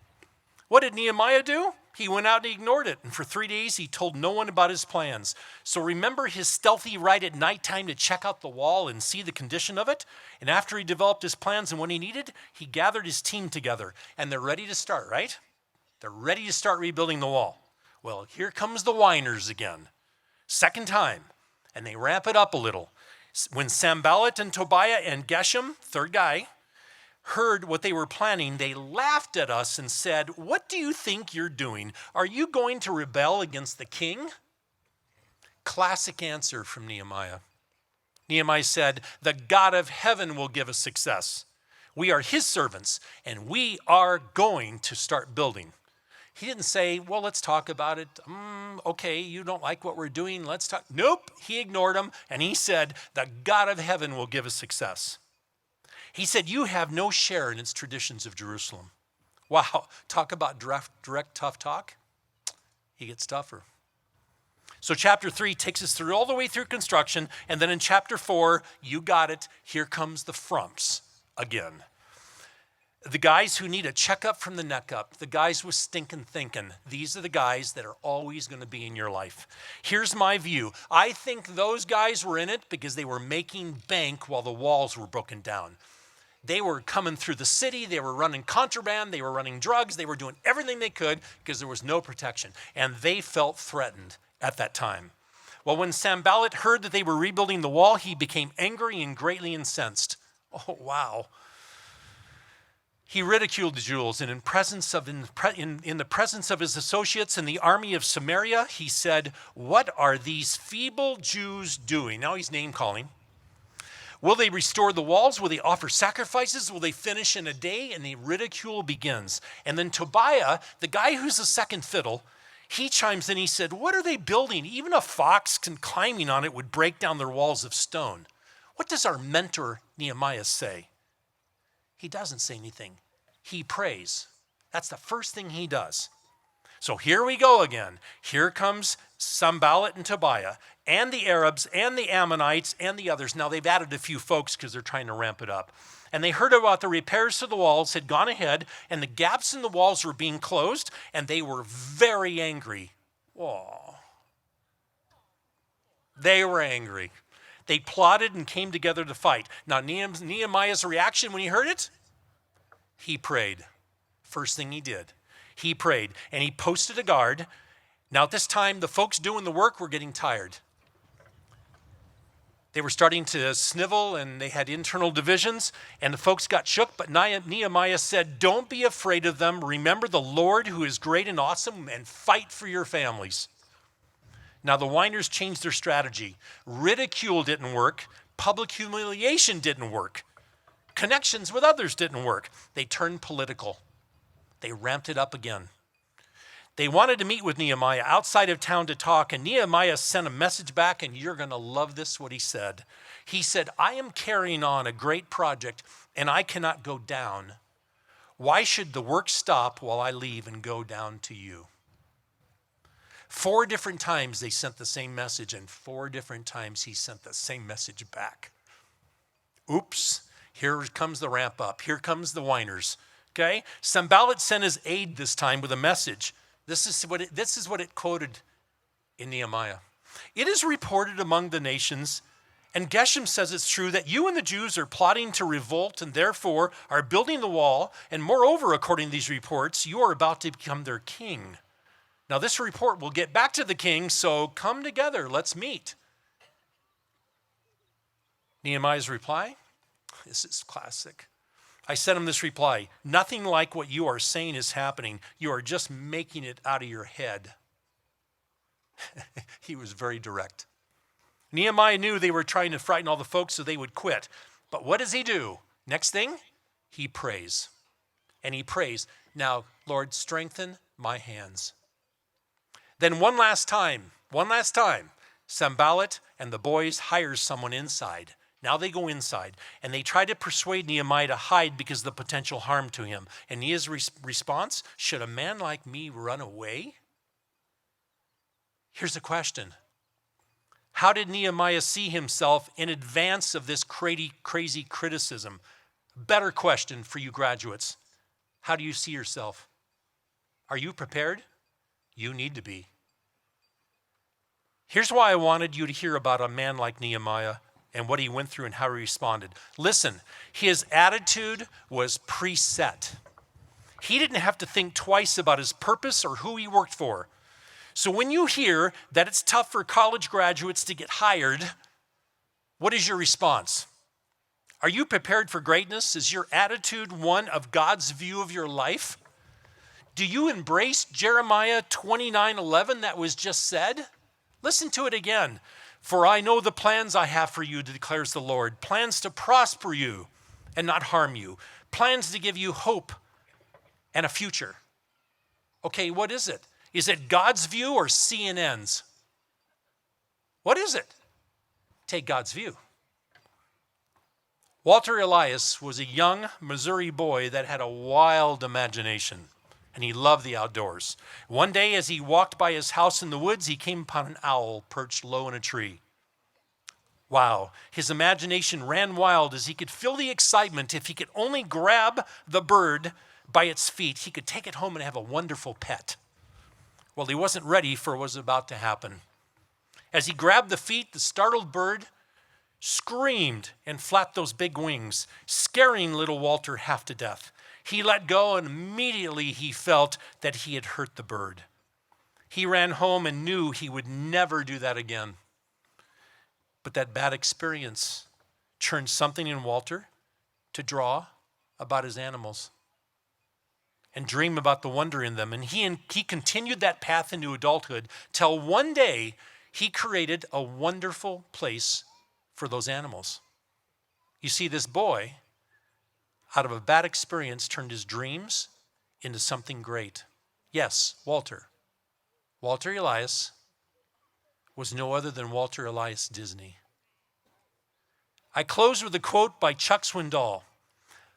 What did Nehemiah do? He went out and ignored it, and for 3 days he told no one about his plans. So remember his stealthy ride at nighttime to check out the wall and see the condition of it? And after he developed his plans and what he needed, he gathered his team together, and they're ready to start, right? They're ready to start rebuilding the wall. Well, here comes the whiners again. Second time, and they ramp it up a little. When Sanballat and Tobiah and Geshem, third guy, heard what they were planning, they laughed at us and said, "What do you think you're doing? Are you going to rebel against the king?" Classic answer from Nehemiah. Nehemiah said, "The God of heaven will give us success. We are his servants, and we are going to start building." He didn't say, "Well, let's talk about it. Okay, you don't like what we're doing, let's talk." Nope, he ignored them, and he said, "The God of heaven will give us success." He said, "You have no share in its traditions of Jerusalem." Wow, talk about direct tough talk. He gets tougher. So chapter 3 takes us through all the way through construction, and then in chapter 4, you got it, here comes the frumps again. The guys who need a checkup from the neck up, the guys with stinking thinking, these are the guys that are always going to be in your life. Here's my view. I think those guys were in it because they were making bank while the walls were broken down. They were coming through the city, they were running contraband, they were running drugs, they were doing everything they could because there was no protection. And they felt threatened at that time. Well, when Sanballat heard that they were rebuilding the wall, he became angry and greatly incensed. Oh, wow. He ridiculed the Jews, and in the presence of his associates in the army of Samaria, he said, "What are these feeble Jews doing?" Now he's name calling. "Will they restore the walls? Will they offer sacrifices? Will they finish in a day?" And the ridicule begins. And then Tobiah, the guy who's the second fiddle, he chimes in. He said, "What are they building? Even a fox climbing on it would break down their walls of stone." What does our mentor Nehemiah say? He doesn't say anything. He prays. That's the first thing he does. So here we go again. Here comes Sanballat and Tobiah and the Arabs and the Ammonites and the others. Now they've added a few folks because they're trying to ramp it up. And they heard about the repairs to the walls had gone ahead, and the gaps in the walls were being closed, and they were very angry. Whoa. They were angry. They plotted and came together to fight. Now Nehemiah's reaction when he heard it? He prayed. First thing he did. He prayed, and he posted a guard. Now at this time, the folks doing the work were getting tired. They were starting to snivel, and they had internal divisions, and the folks got shook, but Nehemiah said, "Don't be afraid of them. Remember the Lord who is great and awesome, and fight for your families." Now the whiners changed their strategy. Ridicule didn't work. Public humiliation didn't work. Connections with others didn't work. They turned political. They ramped it up again. They wanted to meet with Nehemiah outside of town to talk, and Nehemiah sent a message back, and you're going to love this, what he said. He said, "I am carrying on a great project, and I cannot go down. Why should the work stop while I leave and go down to you?" 4 different times they sent the same message, and 4 different times he sent the same message back. Oops, here comes the ramp up. Here comes the whiners. Okay? Sanballat sent his aide this time with a message. This is what it quoted in Nehemiah. "It is reported among the nations, and Geshem says it's true, that you and the Jews are plotting to revolt and therefore are building the wall. And moreover, according to these reports, you are about to become their king. Now this report will get back to the king, so come together, let's meet." Nehemiah's reply, this is classic. I sent him this reply: "Nothing like what you are saying is happening. You are just making it out of your head." He was very direct. Nehemiah knew they were trying to frighten all the folks so they would quit. But what does he do? Next thing, he prays. And he prays, "Now, Lord, strengthen my hands." Then one last time, Sanballat and the boys hire someone inside. Now they go inside, and they try to persuade Nehemiah to hide because of the potential harm to him. And his response, "Should a man like me run away?" Here's the question. How did Nehemiah see himself in advance of this crazy criticism? Better question for you graduates. How do you see yourself? Are you prepared? You need to be. Here's why I wanted you to hear about a man like Nehemiah and what he went through and how he responded. Listen, his attitude was preset. He didn't have to think twice about his purpose or who he worked for. So when you hear that it's tough for college graduates to get hired, what is your response? Are you prepared for greatness? Is your attitude one of God's view of your life? Do you embrace Jeremiah 29:11 that was just said? Listen to it again. For I know the plans I have for you, declares the Lord. Plans to prosper you and not harm you. Plans to give you hope and a future. Okay, what is it? Is it God's view or CNN's? What is it? Take God's view. Walter Elias was a young Missouri boy that had a wild imagination, and he loved the outdoors. One day, as he walked by his house in the woods, he came upon an owl perched low in a tree. Wow, his imagination ran wild as he could feel the excitement. If he could only grab the bird by its feet, he could take it home and have a wonderful pet. Well, he wasn't ready for what was about to happen. As he grabbed the feet, the startled bird screamed and flapped those big wings, scaring little Walter half to death. He let go, and immediately he felt that he had hurt the bird. He ran home and knew he would never do that again. But that bad experience turned something in Walter to draw about his animals and dream about the wonder in them. And he continued that path into adulthood till one day he created a wonderful place for those animals. You see, this boy, out of a bad experience, turned his dreams into something great. Yes, Walter Elias was no other than Walter Elias Disney. I close with a quote by Chuck Swindoll.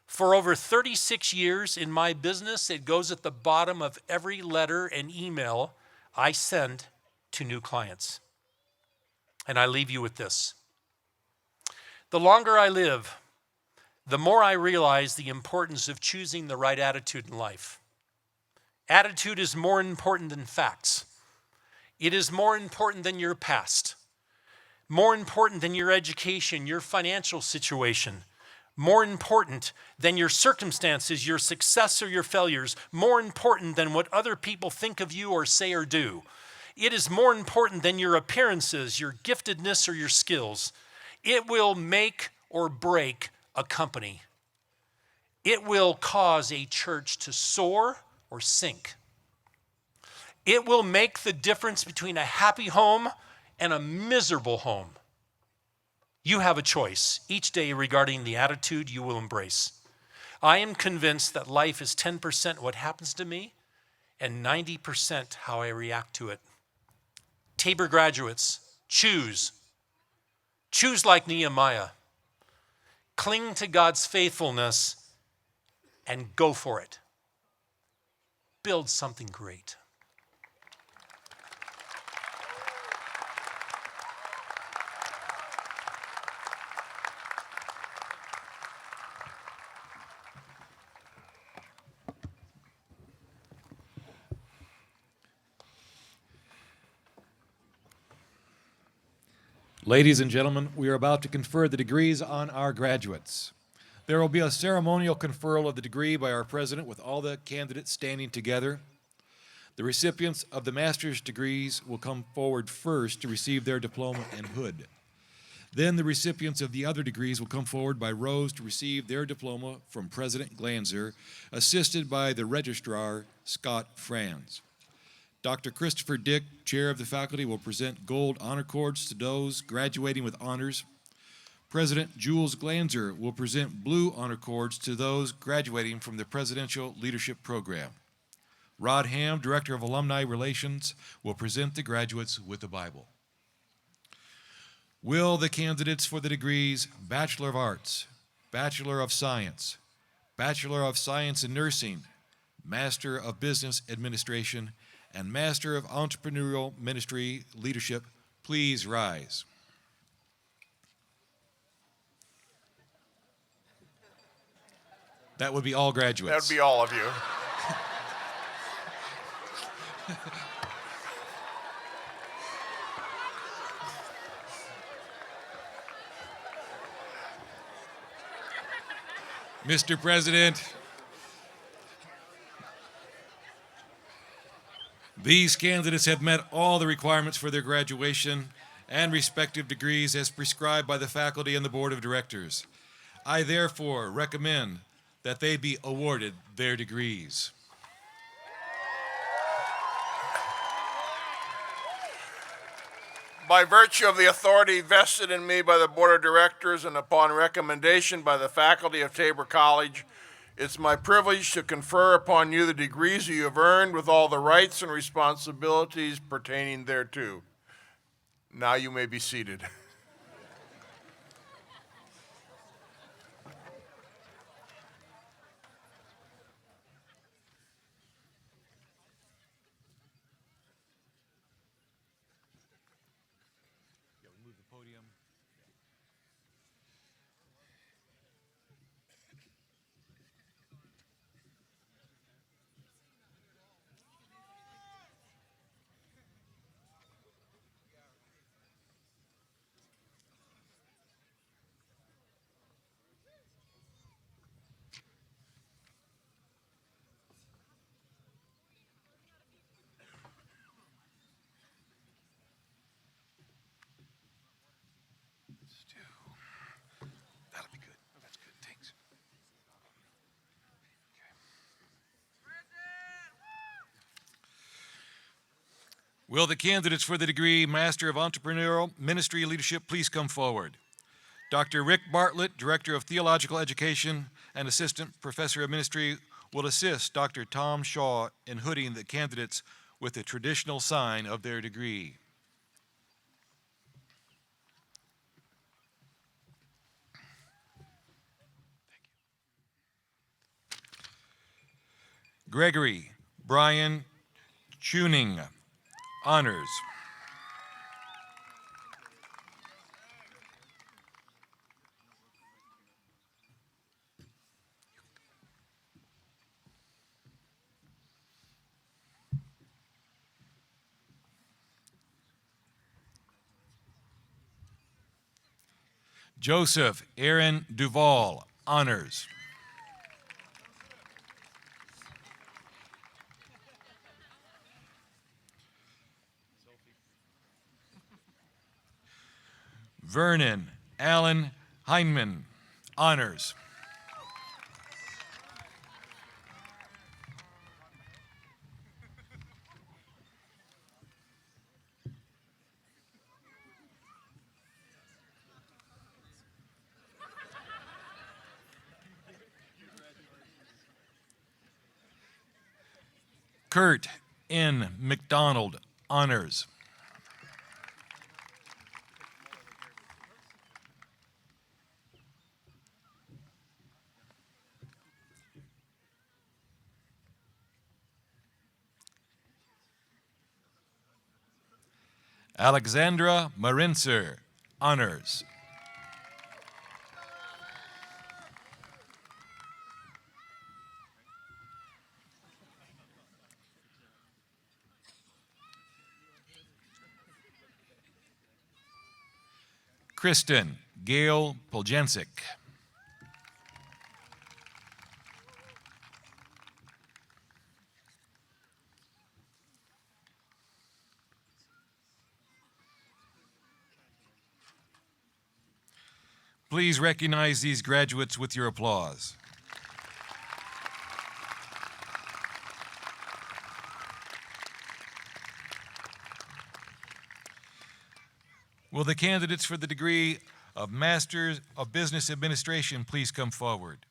For over 36 years in my business, it goes at the bottom of every letter and email I send to new clients. And I leave you with this. The longer I live, the more I realize the importance of choosing the right attitude in life. Attitude is more important than facts. It is more important than your past, more important than your education, your financial situation, more important than your circumstances, your success or your failures, more important than what other people think of you or say or do. It is more important than your appearances, your giftedness, or your skills. It will make or break a company. It will cause a church to soar or sink. It will make the difference between a happy home and a miserable home. You have a choice each day regarding the attitude you will embrace. I am convinced that life is 10% what happens to me and 90% how I react to it. Tabor graduates, choose. Choose like Nehemiah. Cling to God's faithfulness and go for it. Build something great. Ladies and gentlemen, we are about to confer the degrees on our graduates. There will be a ceremonial conferral of the degree by our president with all the candidates standing together. The recipients of the master's degrees will come forward first to receive their diploma and hood. Then the recipients of the other degrees will come forward by rows to receive their diploma from President Glanzer, assisted by the registrar, Scott Franz. Dr. Christopher Dick, chair of the faculty, will present gold honor cords to those graduating with honors. President Jules Glanzer will present blue honor cords to those graduating from the Presidential Leadership Program. Rod Ham, Director of Alumni Relations, will present the graduates with the Bible. Will the candidates for the degrees Bachelor of Arts, Bachelor of Science, Bachelor of Science in Nursing, Master of Business Administration, and Master of Entrepreneurial Ministry Leadership, please rise. That would be all graduates. That would be all of you. Mr. President, these candidates have met all the requirements for their graduation and respective degrees as prescribed by the faculty and the board of directors. I therefore recommend that they be awarded their degrees. By virtue of the authority vested in me by the Board of Directors and upon recommendation by the faculty of Tabor College, it's my privilege to confer upon you the degrees you have earned with all the rights and responsibilities pertaining thereto. Now you may be seated. That'll be good. That's good. Thanks. Will the candidates for the degree Master of Entrepreneurial Ministry Leadership please come forward? Dr. Rick Bartlett, Director of Theological Education and Assistant Professor of Ministry, will assist Dr. Tom Shaw in hooding the candidates with the traditional sign of their degree. Gregory Brian Tuning, honors. Joseph Aaron Duvall, honors. Vernon Allen Heineman, honors. Kurt N. McDonald, honors. Alexandra Marinser, honors. Kristen Gail Poljancic. Please recognize these graduates with your applause. Will the candidates for the degree of Master of Business Administration please come forward?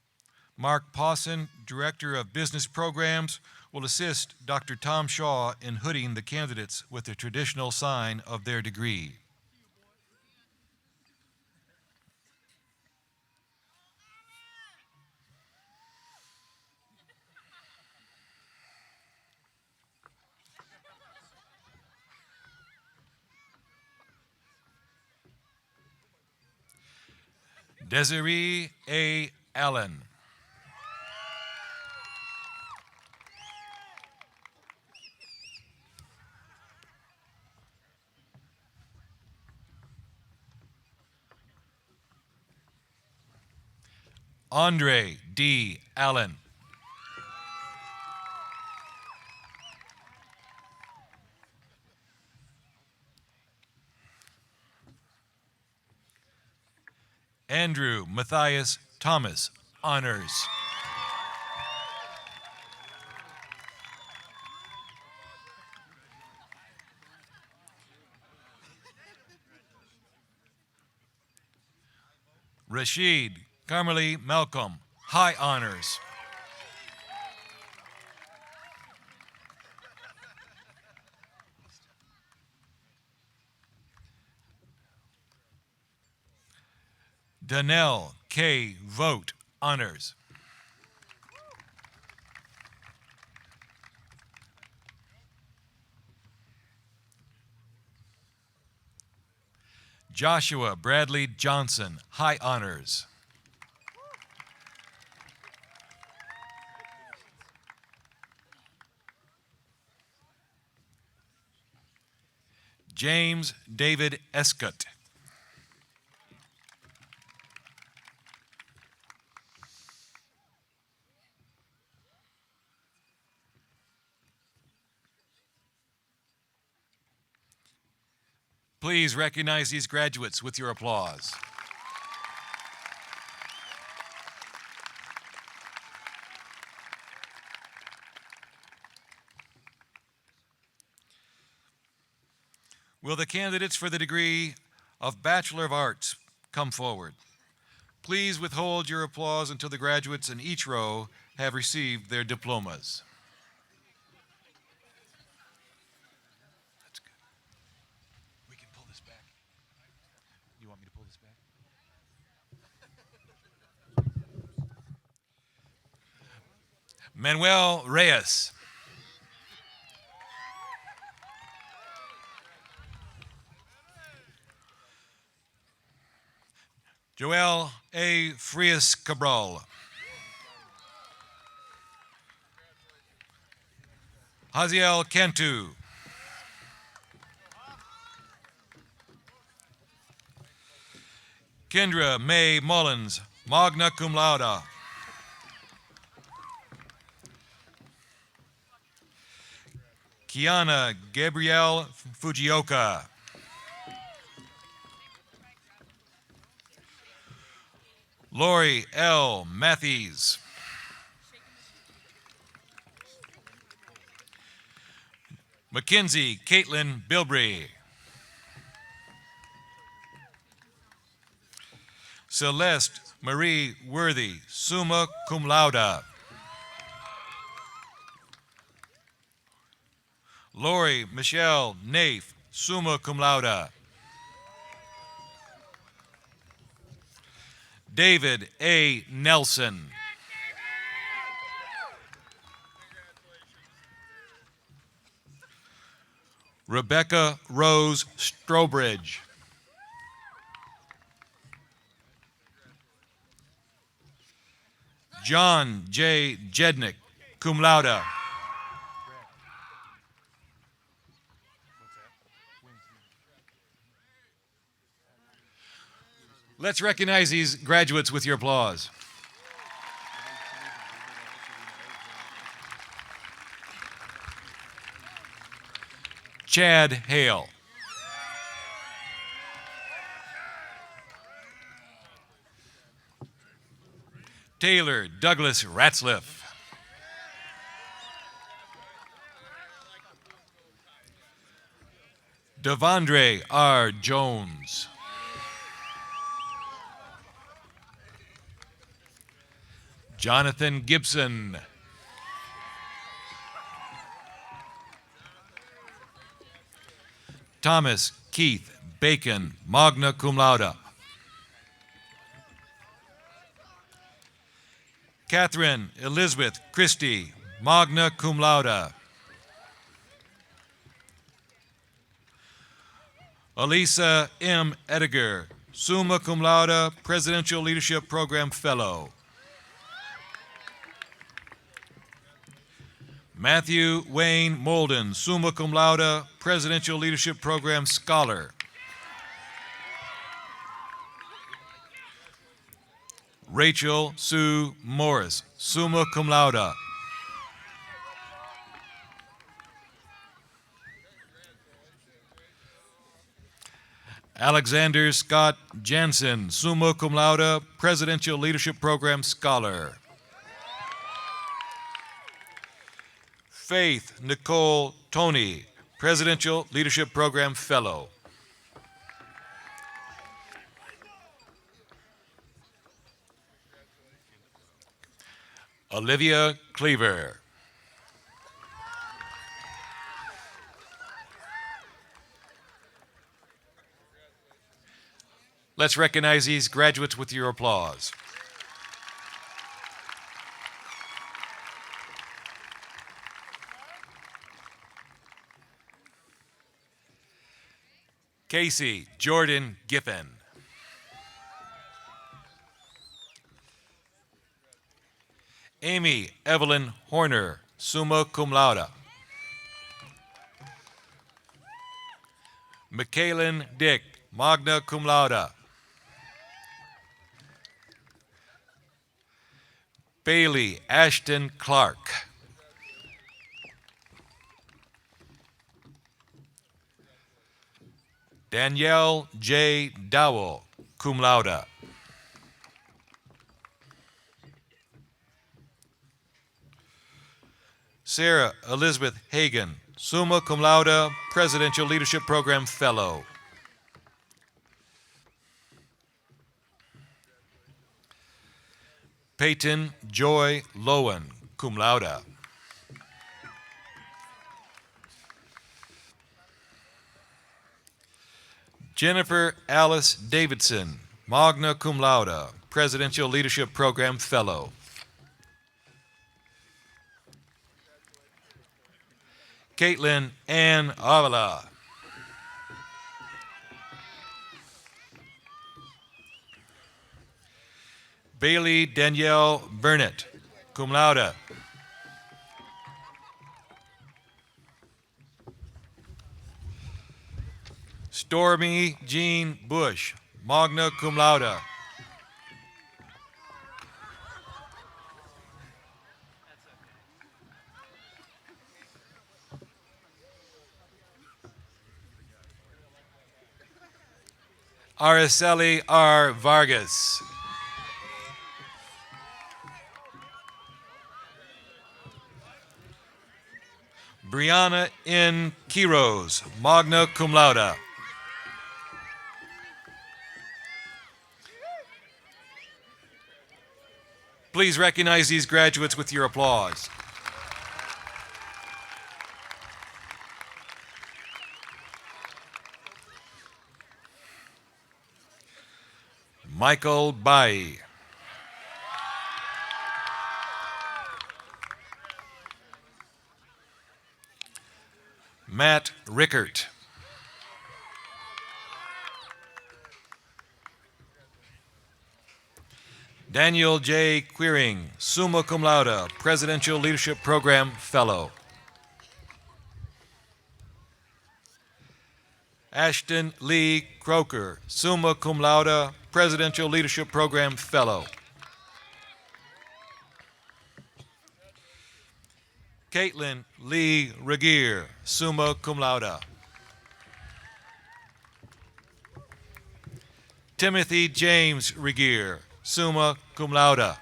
Mark Pawson, Director of Business Programs, will assist Dr. Tom Shaw in hooding the candidates with the traditional sign of their degree. Desiree A. Allen. Andre D. Allen. Andrew Matthias Thomas, honors. Rashid Carmely Malcolm, high honors. Danelle K. Vogt, honors. Joshua Bradley Johnson, high honors. James David Escott. Please recognize these graduates with your applause. Will the candidates for the degree of Bachelor of Arts come forward? Please withhold your applause until the graduates in each row have received their diplomas. That's good. We can pull this back. You want me to pull this back? Manuel Reyes. Joel A. Frias Cabral. Haziel Cantu. Kendra May Mullins, magna cum laude. Kiana Gabrielle Fujioka. Lori L. Matthews. Mackenzie Caitlin Bilbrey. Celeste Marie Worthy, summa cum laude. Lori Michelle Naif, summa cum laude. David A. Nelson. Rebecca Rose Strobridge. John J. Jednick, cum laude. Let's recognize these graduates with your applause. Chad Hale. Taylor Douglas Ratzliff. Devondre R. Jones. Jonathan Gibson. Thomas Keith Bacon, magna cum laude. Catherine Elizabeth Christie, magna cum laude. Elisa M. Ediger, summa cum laude, Presidential Leadership Program Fellow. Matthew Wayne Molden, summa cum laude, Presidential Leadership Program Scholar. Rachel Sue Morris, summa cum laude. Alexander Scott Jansen, summa cum laude, Presidential Leadership Program Scholar. Faith Nicole Toney, Presidential Leadership Program Fellow. Olivia Cleaver. Let's recognize these graduates with your applause. Casey Jordan Giffen. Amy Evelyn Horner, summa cum laude. Michaelin Dick, magna cum laude. Bailey Ashton Clark. Danielle J. Dowell, cum laude. Sarah Elizabeth Hagan, summa cum laude, Presidential Leadership Program Fellow. Peyton Joy Lowen, cum laude. Jennifer Alice Davidson, magna cum laude, Presidential Leadership Program Fellow. Caitlin Ann Avila. Bailey Danielle Burnett, cum laude. Stormy Jean Bush, magna cum laude. Araceli R. Vargas. Brianna N. Quiroz, magna cum laude. Please recognize these graduates with your applause. Michael Bai. Matt Rickert. Daniel J. Quiring, summa cum laude, Presidential Leadership Program Fellow. Ashton Lee Croker, summa cum laude, Presidential Leadership Program Fellow. Caitlin Lee Regier, summa cum laude. Timothy James Regier, summa cum laude.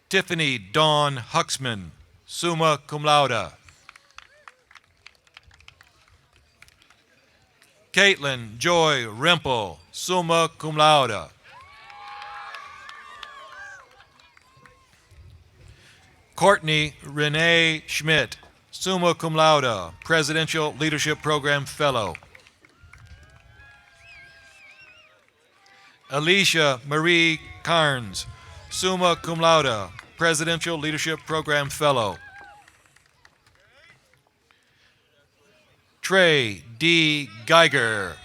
Tiffany Dawn Huxman, summa cum laude. Caitlin Joy Rimple, summa cum laude. Courtney Renee Schmidt, summa cum laude, Presidential Leadership Program Fellow. Alicia Marie Carnes, summa cum laude, Presidential Leadership Program Fellow. Trey D. Geiger.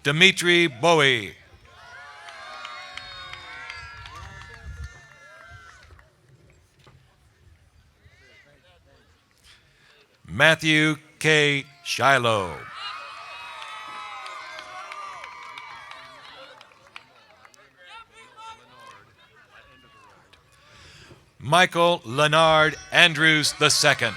Dimitri Bowie. Matthew K. Shiloh. Michael Leonard Andrews II.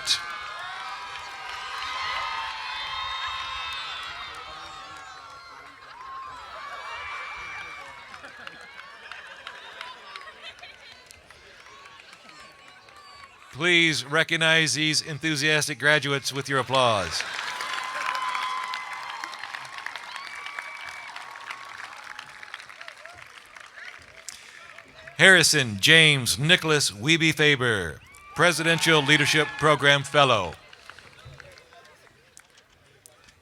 Please recognize these enthusiastic graduates with your applause. Harrison James Nicholas Wiebe Faber, Presidential Leadership Program Fellow.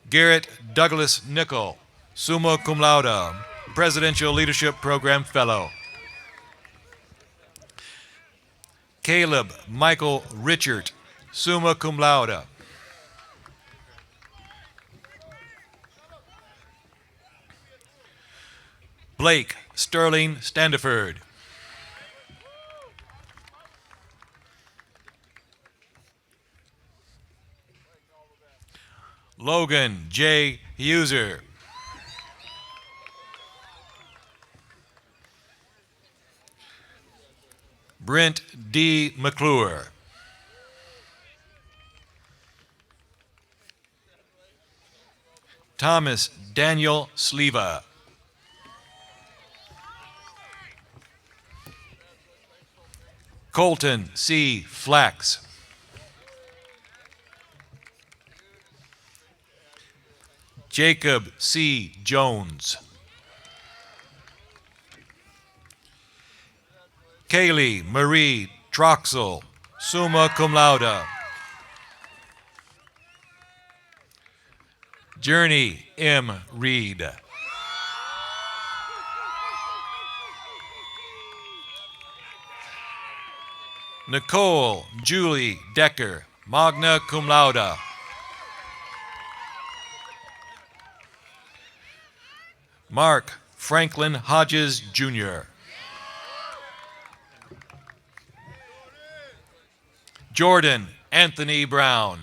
Garrett Douglas Nickel, summa cum laude, Presidential Leadership Program Fellow. Caleb Michael Richard, summa cum laude. Blake Sterling Standiford. Logan J. User. Brent D. McClure. Thomas Daniel Sleva. Colton C. Flax. Jacob C. Jones. Kaylee Marie Troxel, summa cum laude. Journey M. Reed. Nicole Julie Decker, magna cum laude. Mark Franklin Hodges, Jr. Jordan Anthony Brown.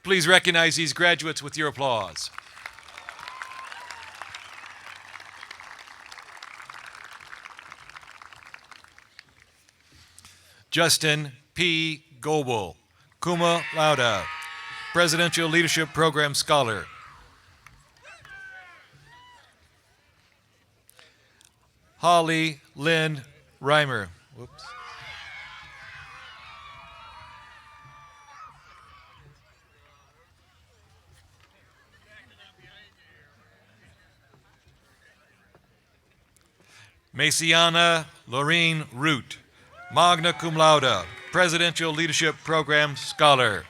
Please recognize these graduates with your applause. Justin P. Goebel, cum laude, Presidential Leadership Program Scholar. Holly Lynn Reimer. Whoops. Maciana Lorene Root, magna cum laude, Presidential Leadership Program Scholar.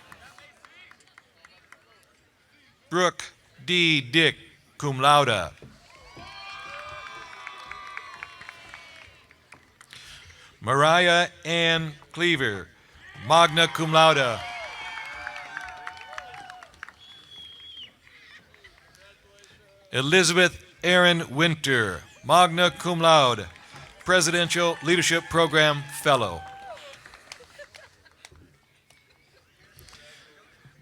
Brooke D. Dick, cum laude. Mariah Ann Cleaver, magna cum laude. Elizabeth Aaron Winter, magna cum laude, Presidential Leadership Program Fellow.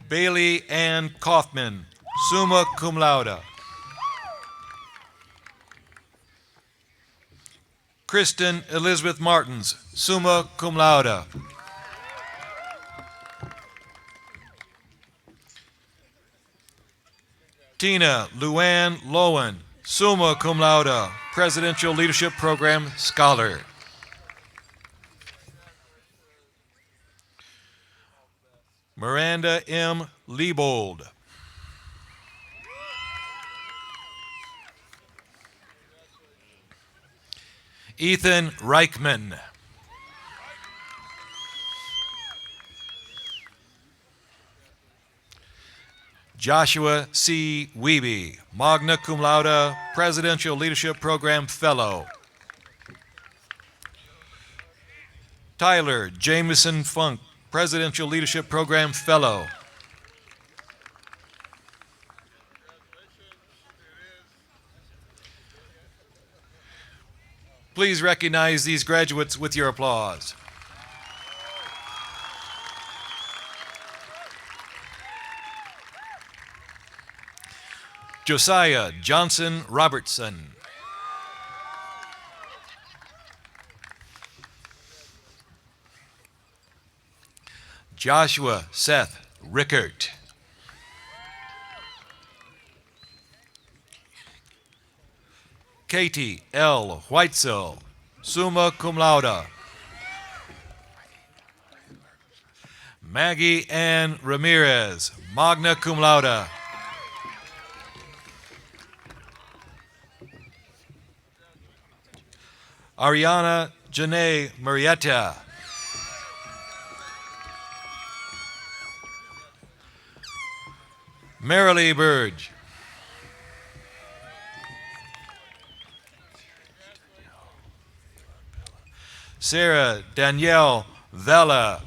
Bailey Ann Kaufman, summa cum laude. Kristen Elizabeth Martins, summa cum laude. Tina Luann Lowen, summa cum laude, Presidential Leadership Program Scholar. Miranda M. Liebold. Ethan Reichman. Joshua C. Wiebe, magna cum laude, Presidential Leadership Program Fellow. Tyler Jameson Funk, Presidential Leadership Program Fellow. Please recognize these graduates with your applause. Josiah Johnson Robertson. Joshua Seth Rickert. Katie L. Whitesell, summa cum laude. Maggie Ann Ramirez, magna cum laude. Ariana Janae Marietta. Marilee Burge. Sarah Danielle Vella.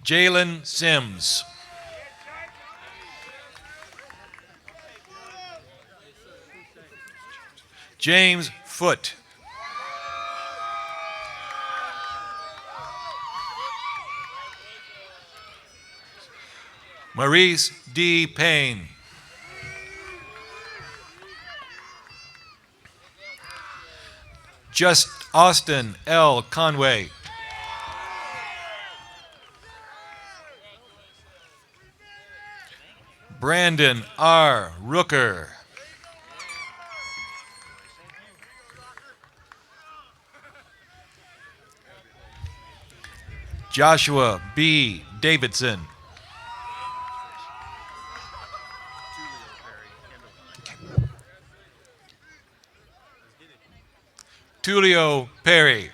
Jalen Sims. James Foote. Maurice D. Payne. Just Austin L. Conway. Brandon R. Rooker. Joshua B. Davidson. Tulio Perry.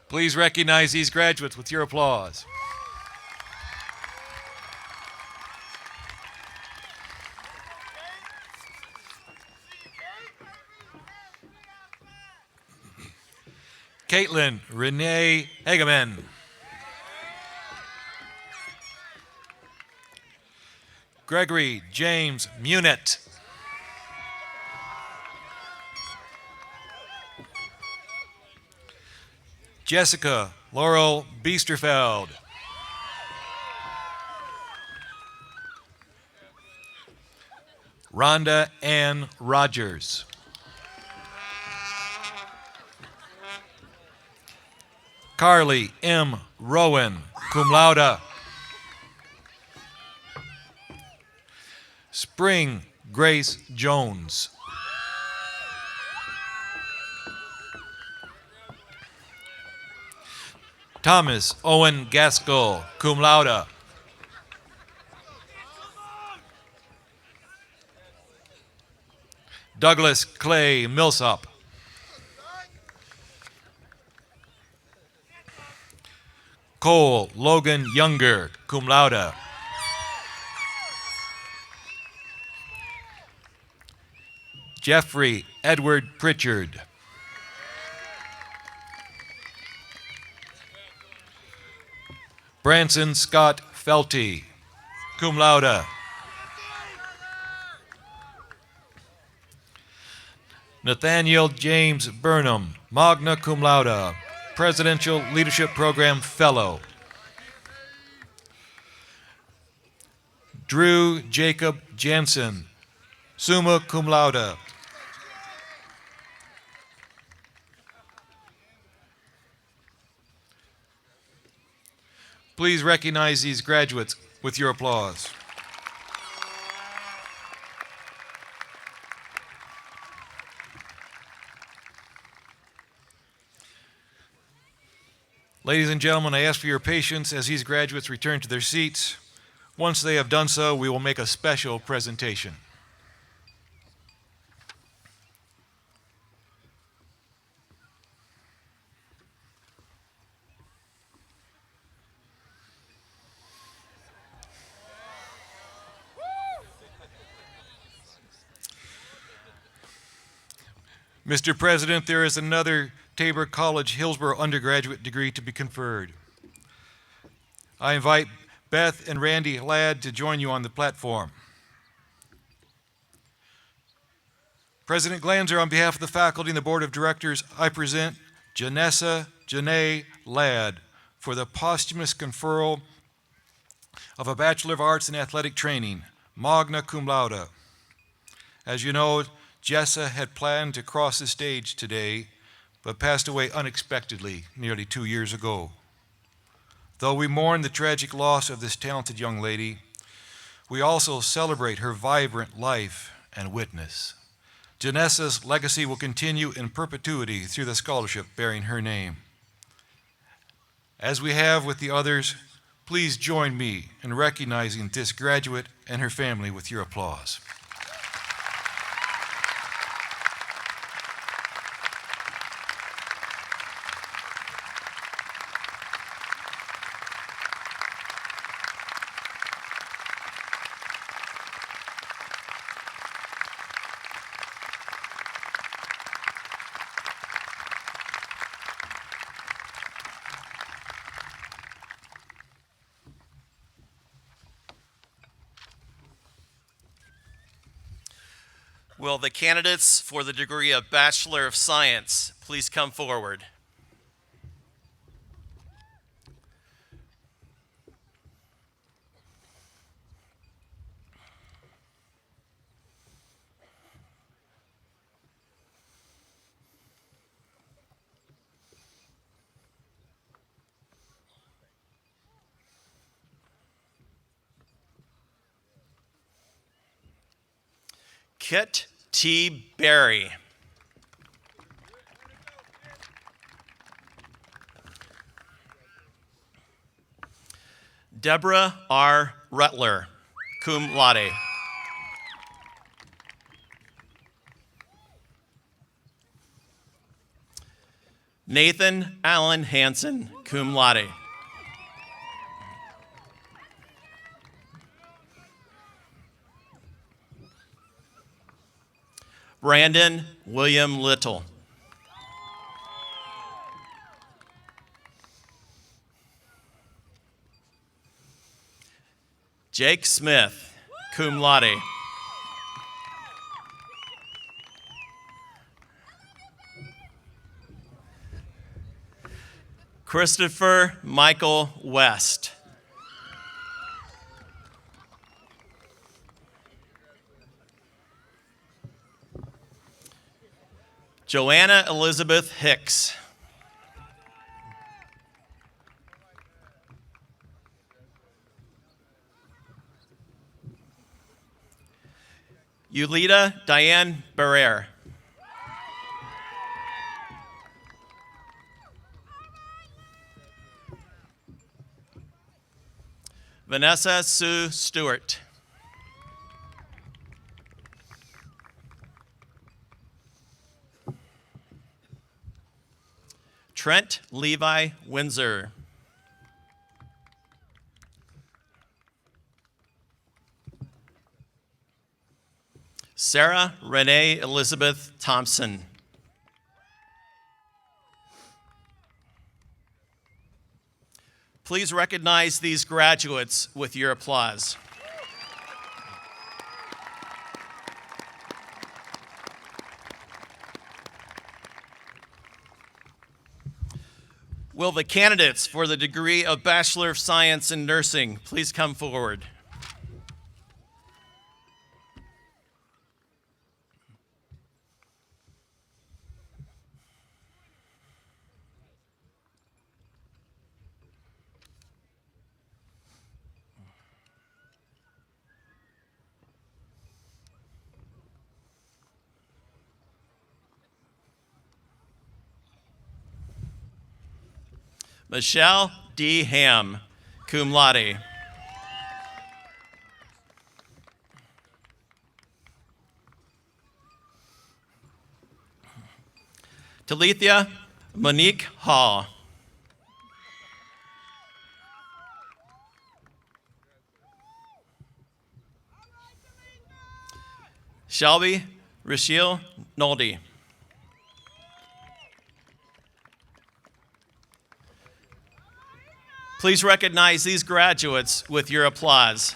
Please recognize these graduates with your applause. Caitlin Renee Hageman. Gregory James Munit. Jessica Laurel Biesterfeld. Rhonda Ann Rogers. Carly M. Rowan, cum laude. Spring Grace Jones. Thomas Owen Gaskell, cum laude. Douglas Clay Millsop. Cole Logan Younger, cum laude. Jeffrey Edward Pritchard. Branson Scott Felty, cum laude. Nathaniel James Burnham, magna cum laude, Presidential Leadership Program Fellow. Drew Jacob Jansen, summa cum laude. Please recognize these graduates with your applause. Ladies and gentlemen, I ask for your patience as these graduates return to their seats. Once they have done so, we will make a special presentation. Mr. President, there is another Tabor College Hillsborough undergraduate degree to be conferred. I invite Beth and Randy Ladd to join you on the platform. President Glanzer, on behalf of the faculty and the board of directors, I present Janessa Janae Ladd for the posthumous conferral of a Bachelor of Arts in Athletic Training, magna cum laude. As you know, Jessa had planned to cross the stage today, but passed away unexpectedly nearly 2 years ago. Though we mourn the tragic loss of this talented young lady, we also celebrate her vibrant life and witness. Janessa's legacy will continue in perpetuity through the scholarship bearing her name. As we have with the others, please join me in recognizing this graduate and her family with your applause. Will the candidates for the degree of Bachelor of Science please come forward? Kit T. Berry. Deborah R. Rutler, cum laude. Nathan Allen Hansen, cum laude. Brandon William Little. Jake Smith, cum laude. Christopher Michael West. Joanna Elizabeth Hicks. Yulita Diane Barrere. Vanessa Sue Stewart. Trent Levi Windsor. Sarah Renee Elizabeth Thompson. Please recognize these graduates with your applause. Will the candidates for the degree of Bachelor of Science in Nursing please come forward? Michelle D. Ham, cum laude. Talithia Monique Hall. Shelby Rachel Noldy. Please recognize these graduates with your applause.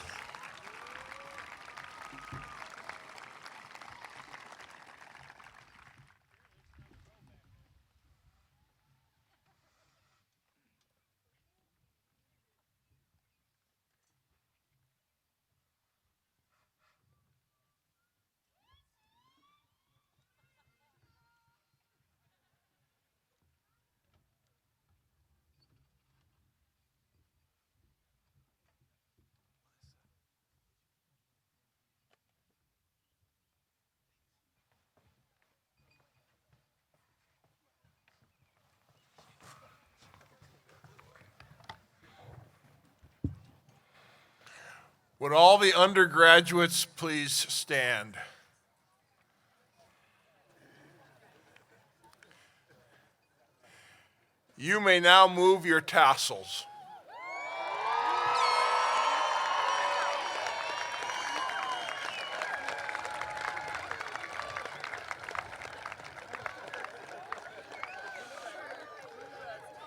Would all the undergraduates please stand? You may now move your tassels.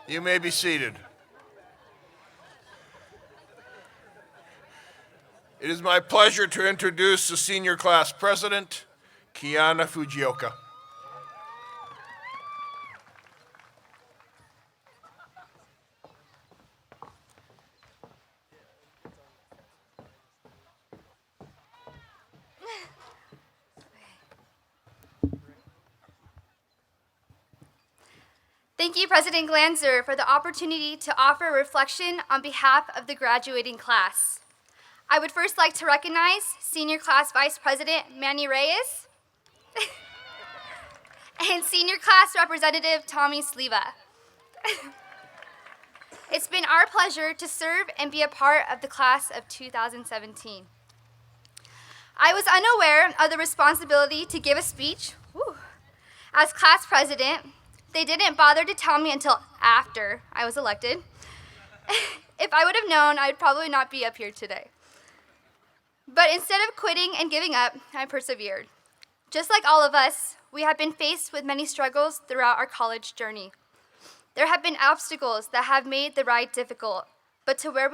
You may be seated. It is my pleasure to introduce the senior class president, Kiana Fujioka. Thank you, President Glanzer, for the opportunity to offer a reflection on behalf of the graduating class. I would first like to recognize Senior Class Vice President Manny Reyes and Senior Class Representative Tommy Sliva. It's been our pleasure to serve and be a part of the class of 2017. I was unaware of the responsibility to give a speech. As class president. They didn't bother to tell me until after I was elected. If I would have known, I would probably not be up here today. But instead of quitting and giving up, I persevered. Just like all of us, we have been faced with many struggles throughout our college journey. There have been obstacles that have made the ride difficult, but to where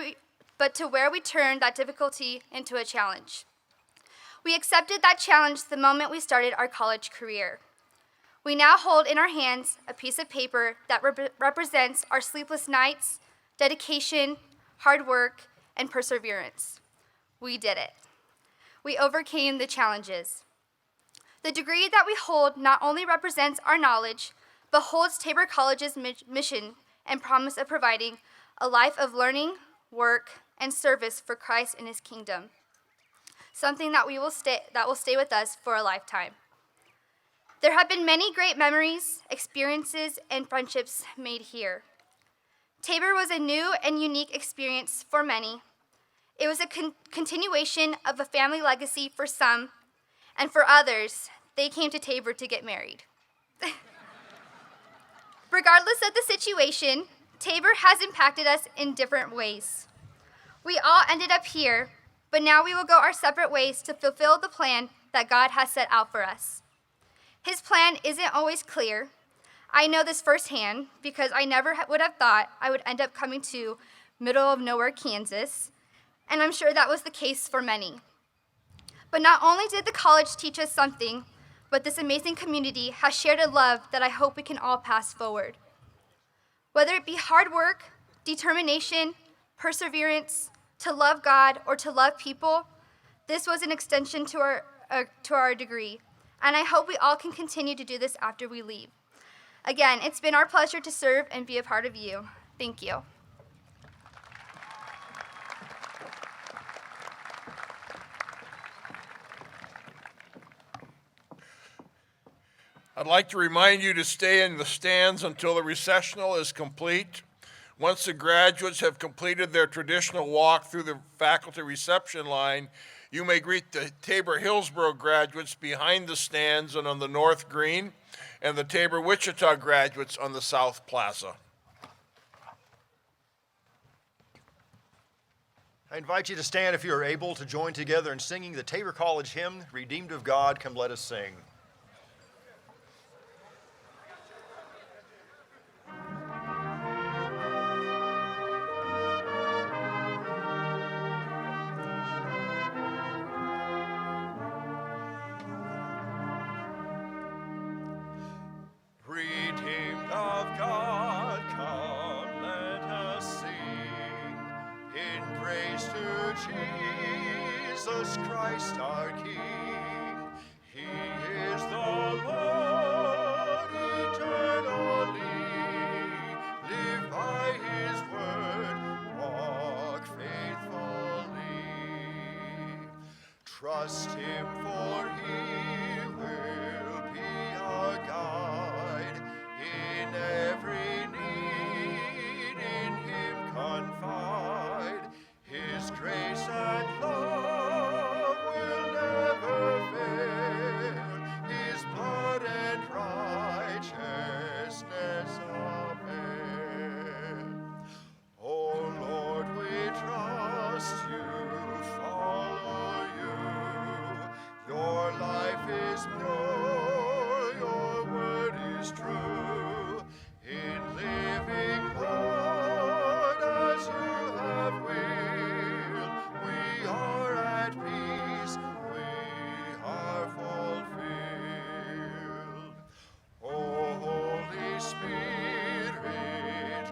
we turned that difficulty into a challenge. We accepted that challenge the moment we started our college career. We now hold in our hands a piece of paper that represents our sleepless nights, dedication, hard work, and perseverance. We did it. We overcame the challenges. The degree that we hold not only represents our knowledge, but holds Tabor College's mission and promise of providing a life of learning, work, and service for Christ and his kingdom, something that will stay with us for a lifetime. There have been many great memories, experiences, and friendships made here. Tabor was a new and unique experience for many. It was a continuation of a family legacy for some, and for others, they came to Tabor to get married. Regardless of the situation, Tabor has impacted us in different ways. We all ended up here, but now we will go our separate ways to fulfill the plan that God has set out for us. His plan isn't always clear. I know this firsthand because I never would have thought I would end up coming to middle of nowhere, Kansas, and I'm sure that was the case for many. But not only did the college teach us something, but this amazing community has shared a love that I hope we can all pass forward. Whether it be hard work, determination, perseverance, to love God, or to love people, this was an extension to our degree. And I hope we all can continue to do this after we leave. Again, it's been our pleasure to serve and be a part of you. Thank you. I'd like to remind you to stay in the stands until the recessional is complete. Once the graduates have completed their traditional walk through the faculty reception line, you may greet the Tabor-Hillsboro graduates behind the stands and on the north green, and the Tabor-Wichita graduates on the south plaza. I invite you to stand if you are able to join together in singing the Tabor College hymn, Redeemed of God, Come Let Us Sing. Christ our King. He is the Lord eternally. Live by his word, walk faithfully. Trust him, for he will be our guide. In every need, in him confide. His grace and love will never fail. His blood and righteousness avail. Oh Lord, we trust you, follow you. Your life is pure, your word is true. In living, Lord, as you have willed, we are at peace, we are fulfilled. Oh, Holy Spirit,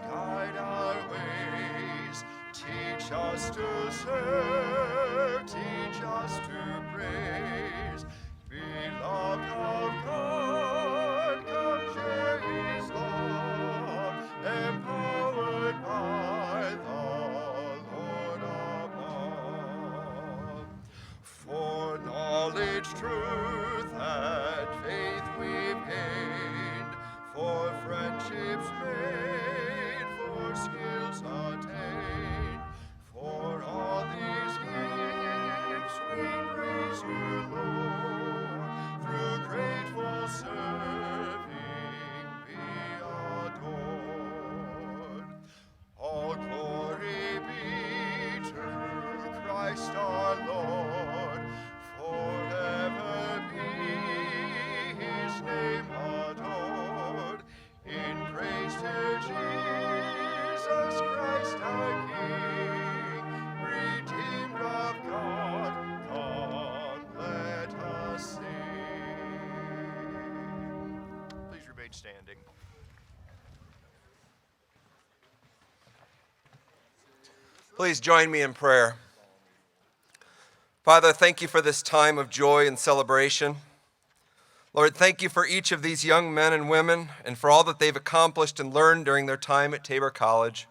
guide our ways. Teach us to serve, teach us to praise. Beloved of God, come share his love, empowered by the Lord above. For knowledge, truth, and faith we've gained, for friendships made, for skills attained. For all these gifts we praise you, Lord, through grateful serving be adored. All glory be to Christ our Lord, forever be his name adored. In praise to Jesus Christ our King, redeemed of God, come let us sing. Please remain standing. Please join me in prayer. Father, thank you for this time of joy and celebration. Lord, thank you for each of these young men and women and for all that they've accomplished and learned during their time at Tabor College.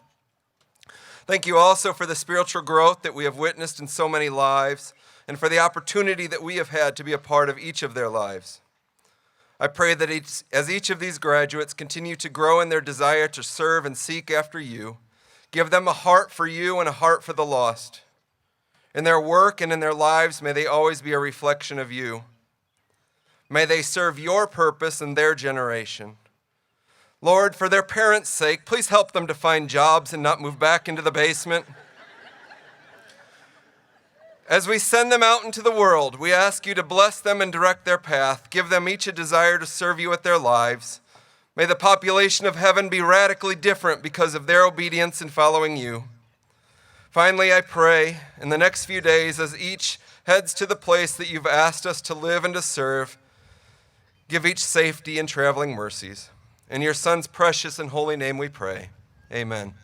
Thank you also for the spiritual growth that we have witnessed in so many lives and for the opportunity that we have had to be a part of each of their lives. I pray that as each of these graduates continue to grow in their desire to serve and seek after you, give them a heart for you and a heart for the lost. In their work and in their lives, may they always be a reflection of you. May they serve your purpose in their generation. Lord, for their parents' sake, please help them to find jobs and not move back into the basement. As we send them out into the world, we ask you to bless them and direct their path. Give them each a desire to serve you with their lives. May the population of heaven be radically different because of their obedience in following you. Finally, I pray in the next few days as each heads to the place that you've asked us to live and to serve, give each safety and traveling mercies. In your Son's precious and holy name we pray. Amen.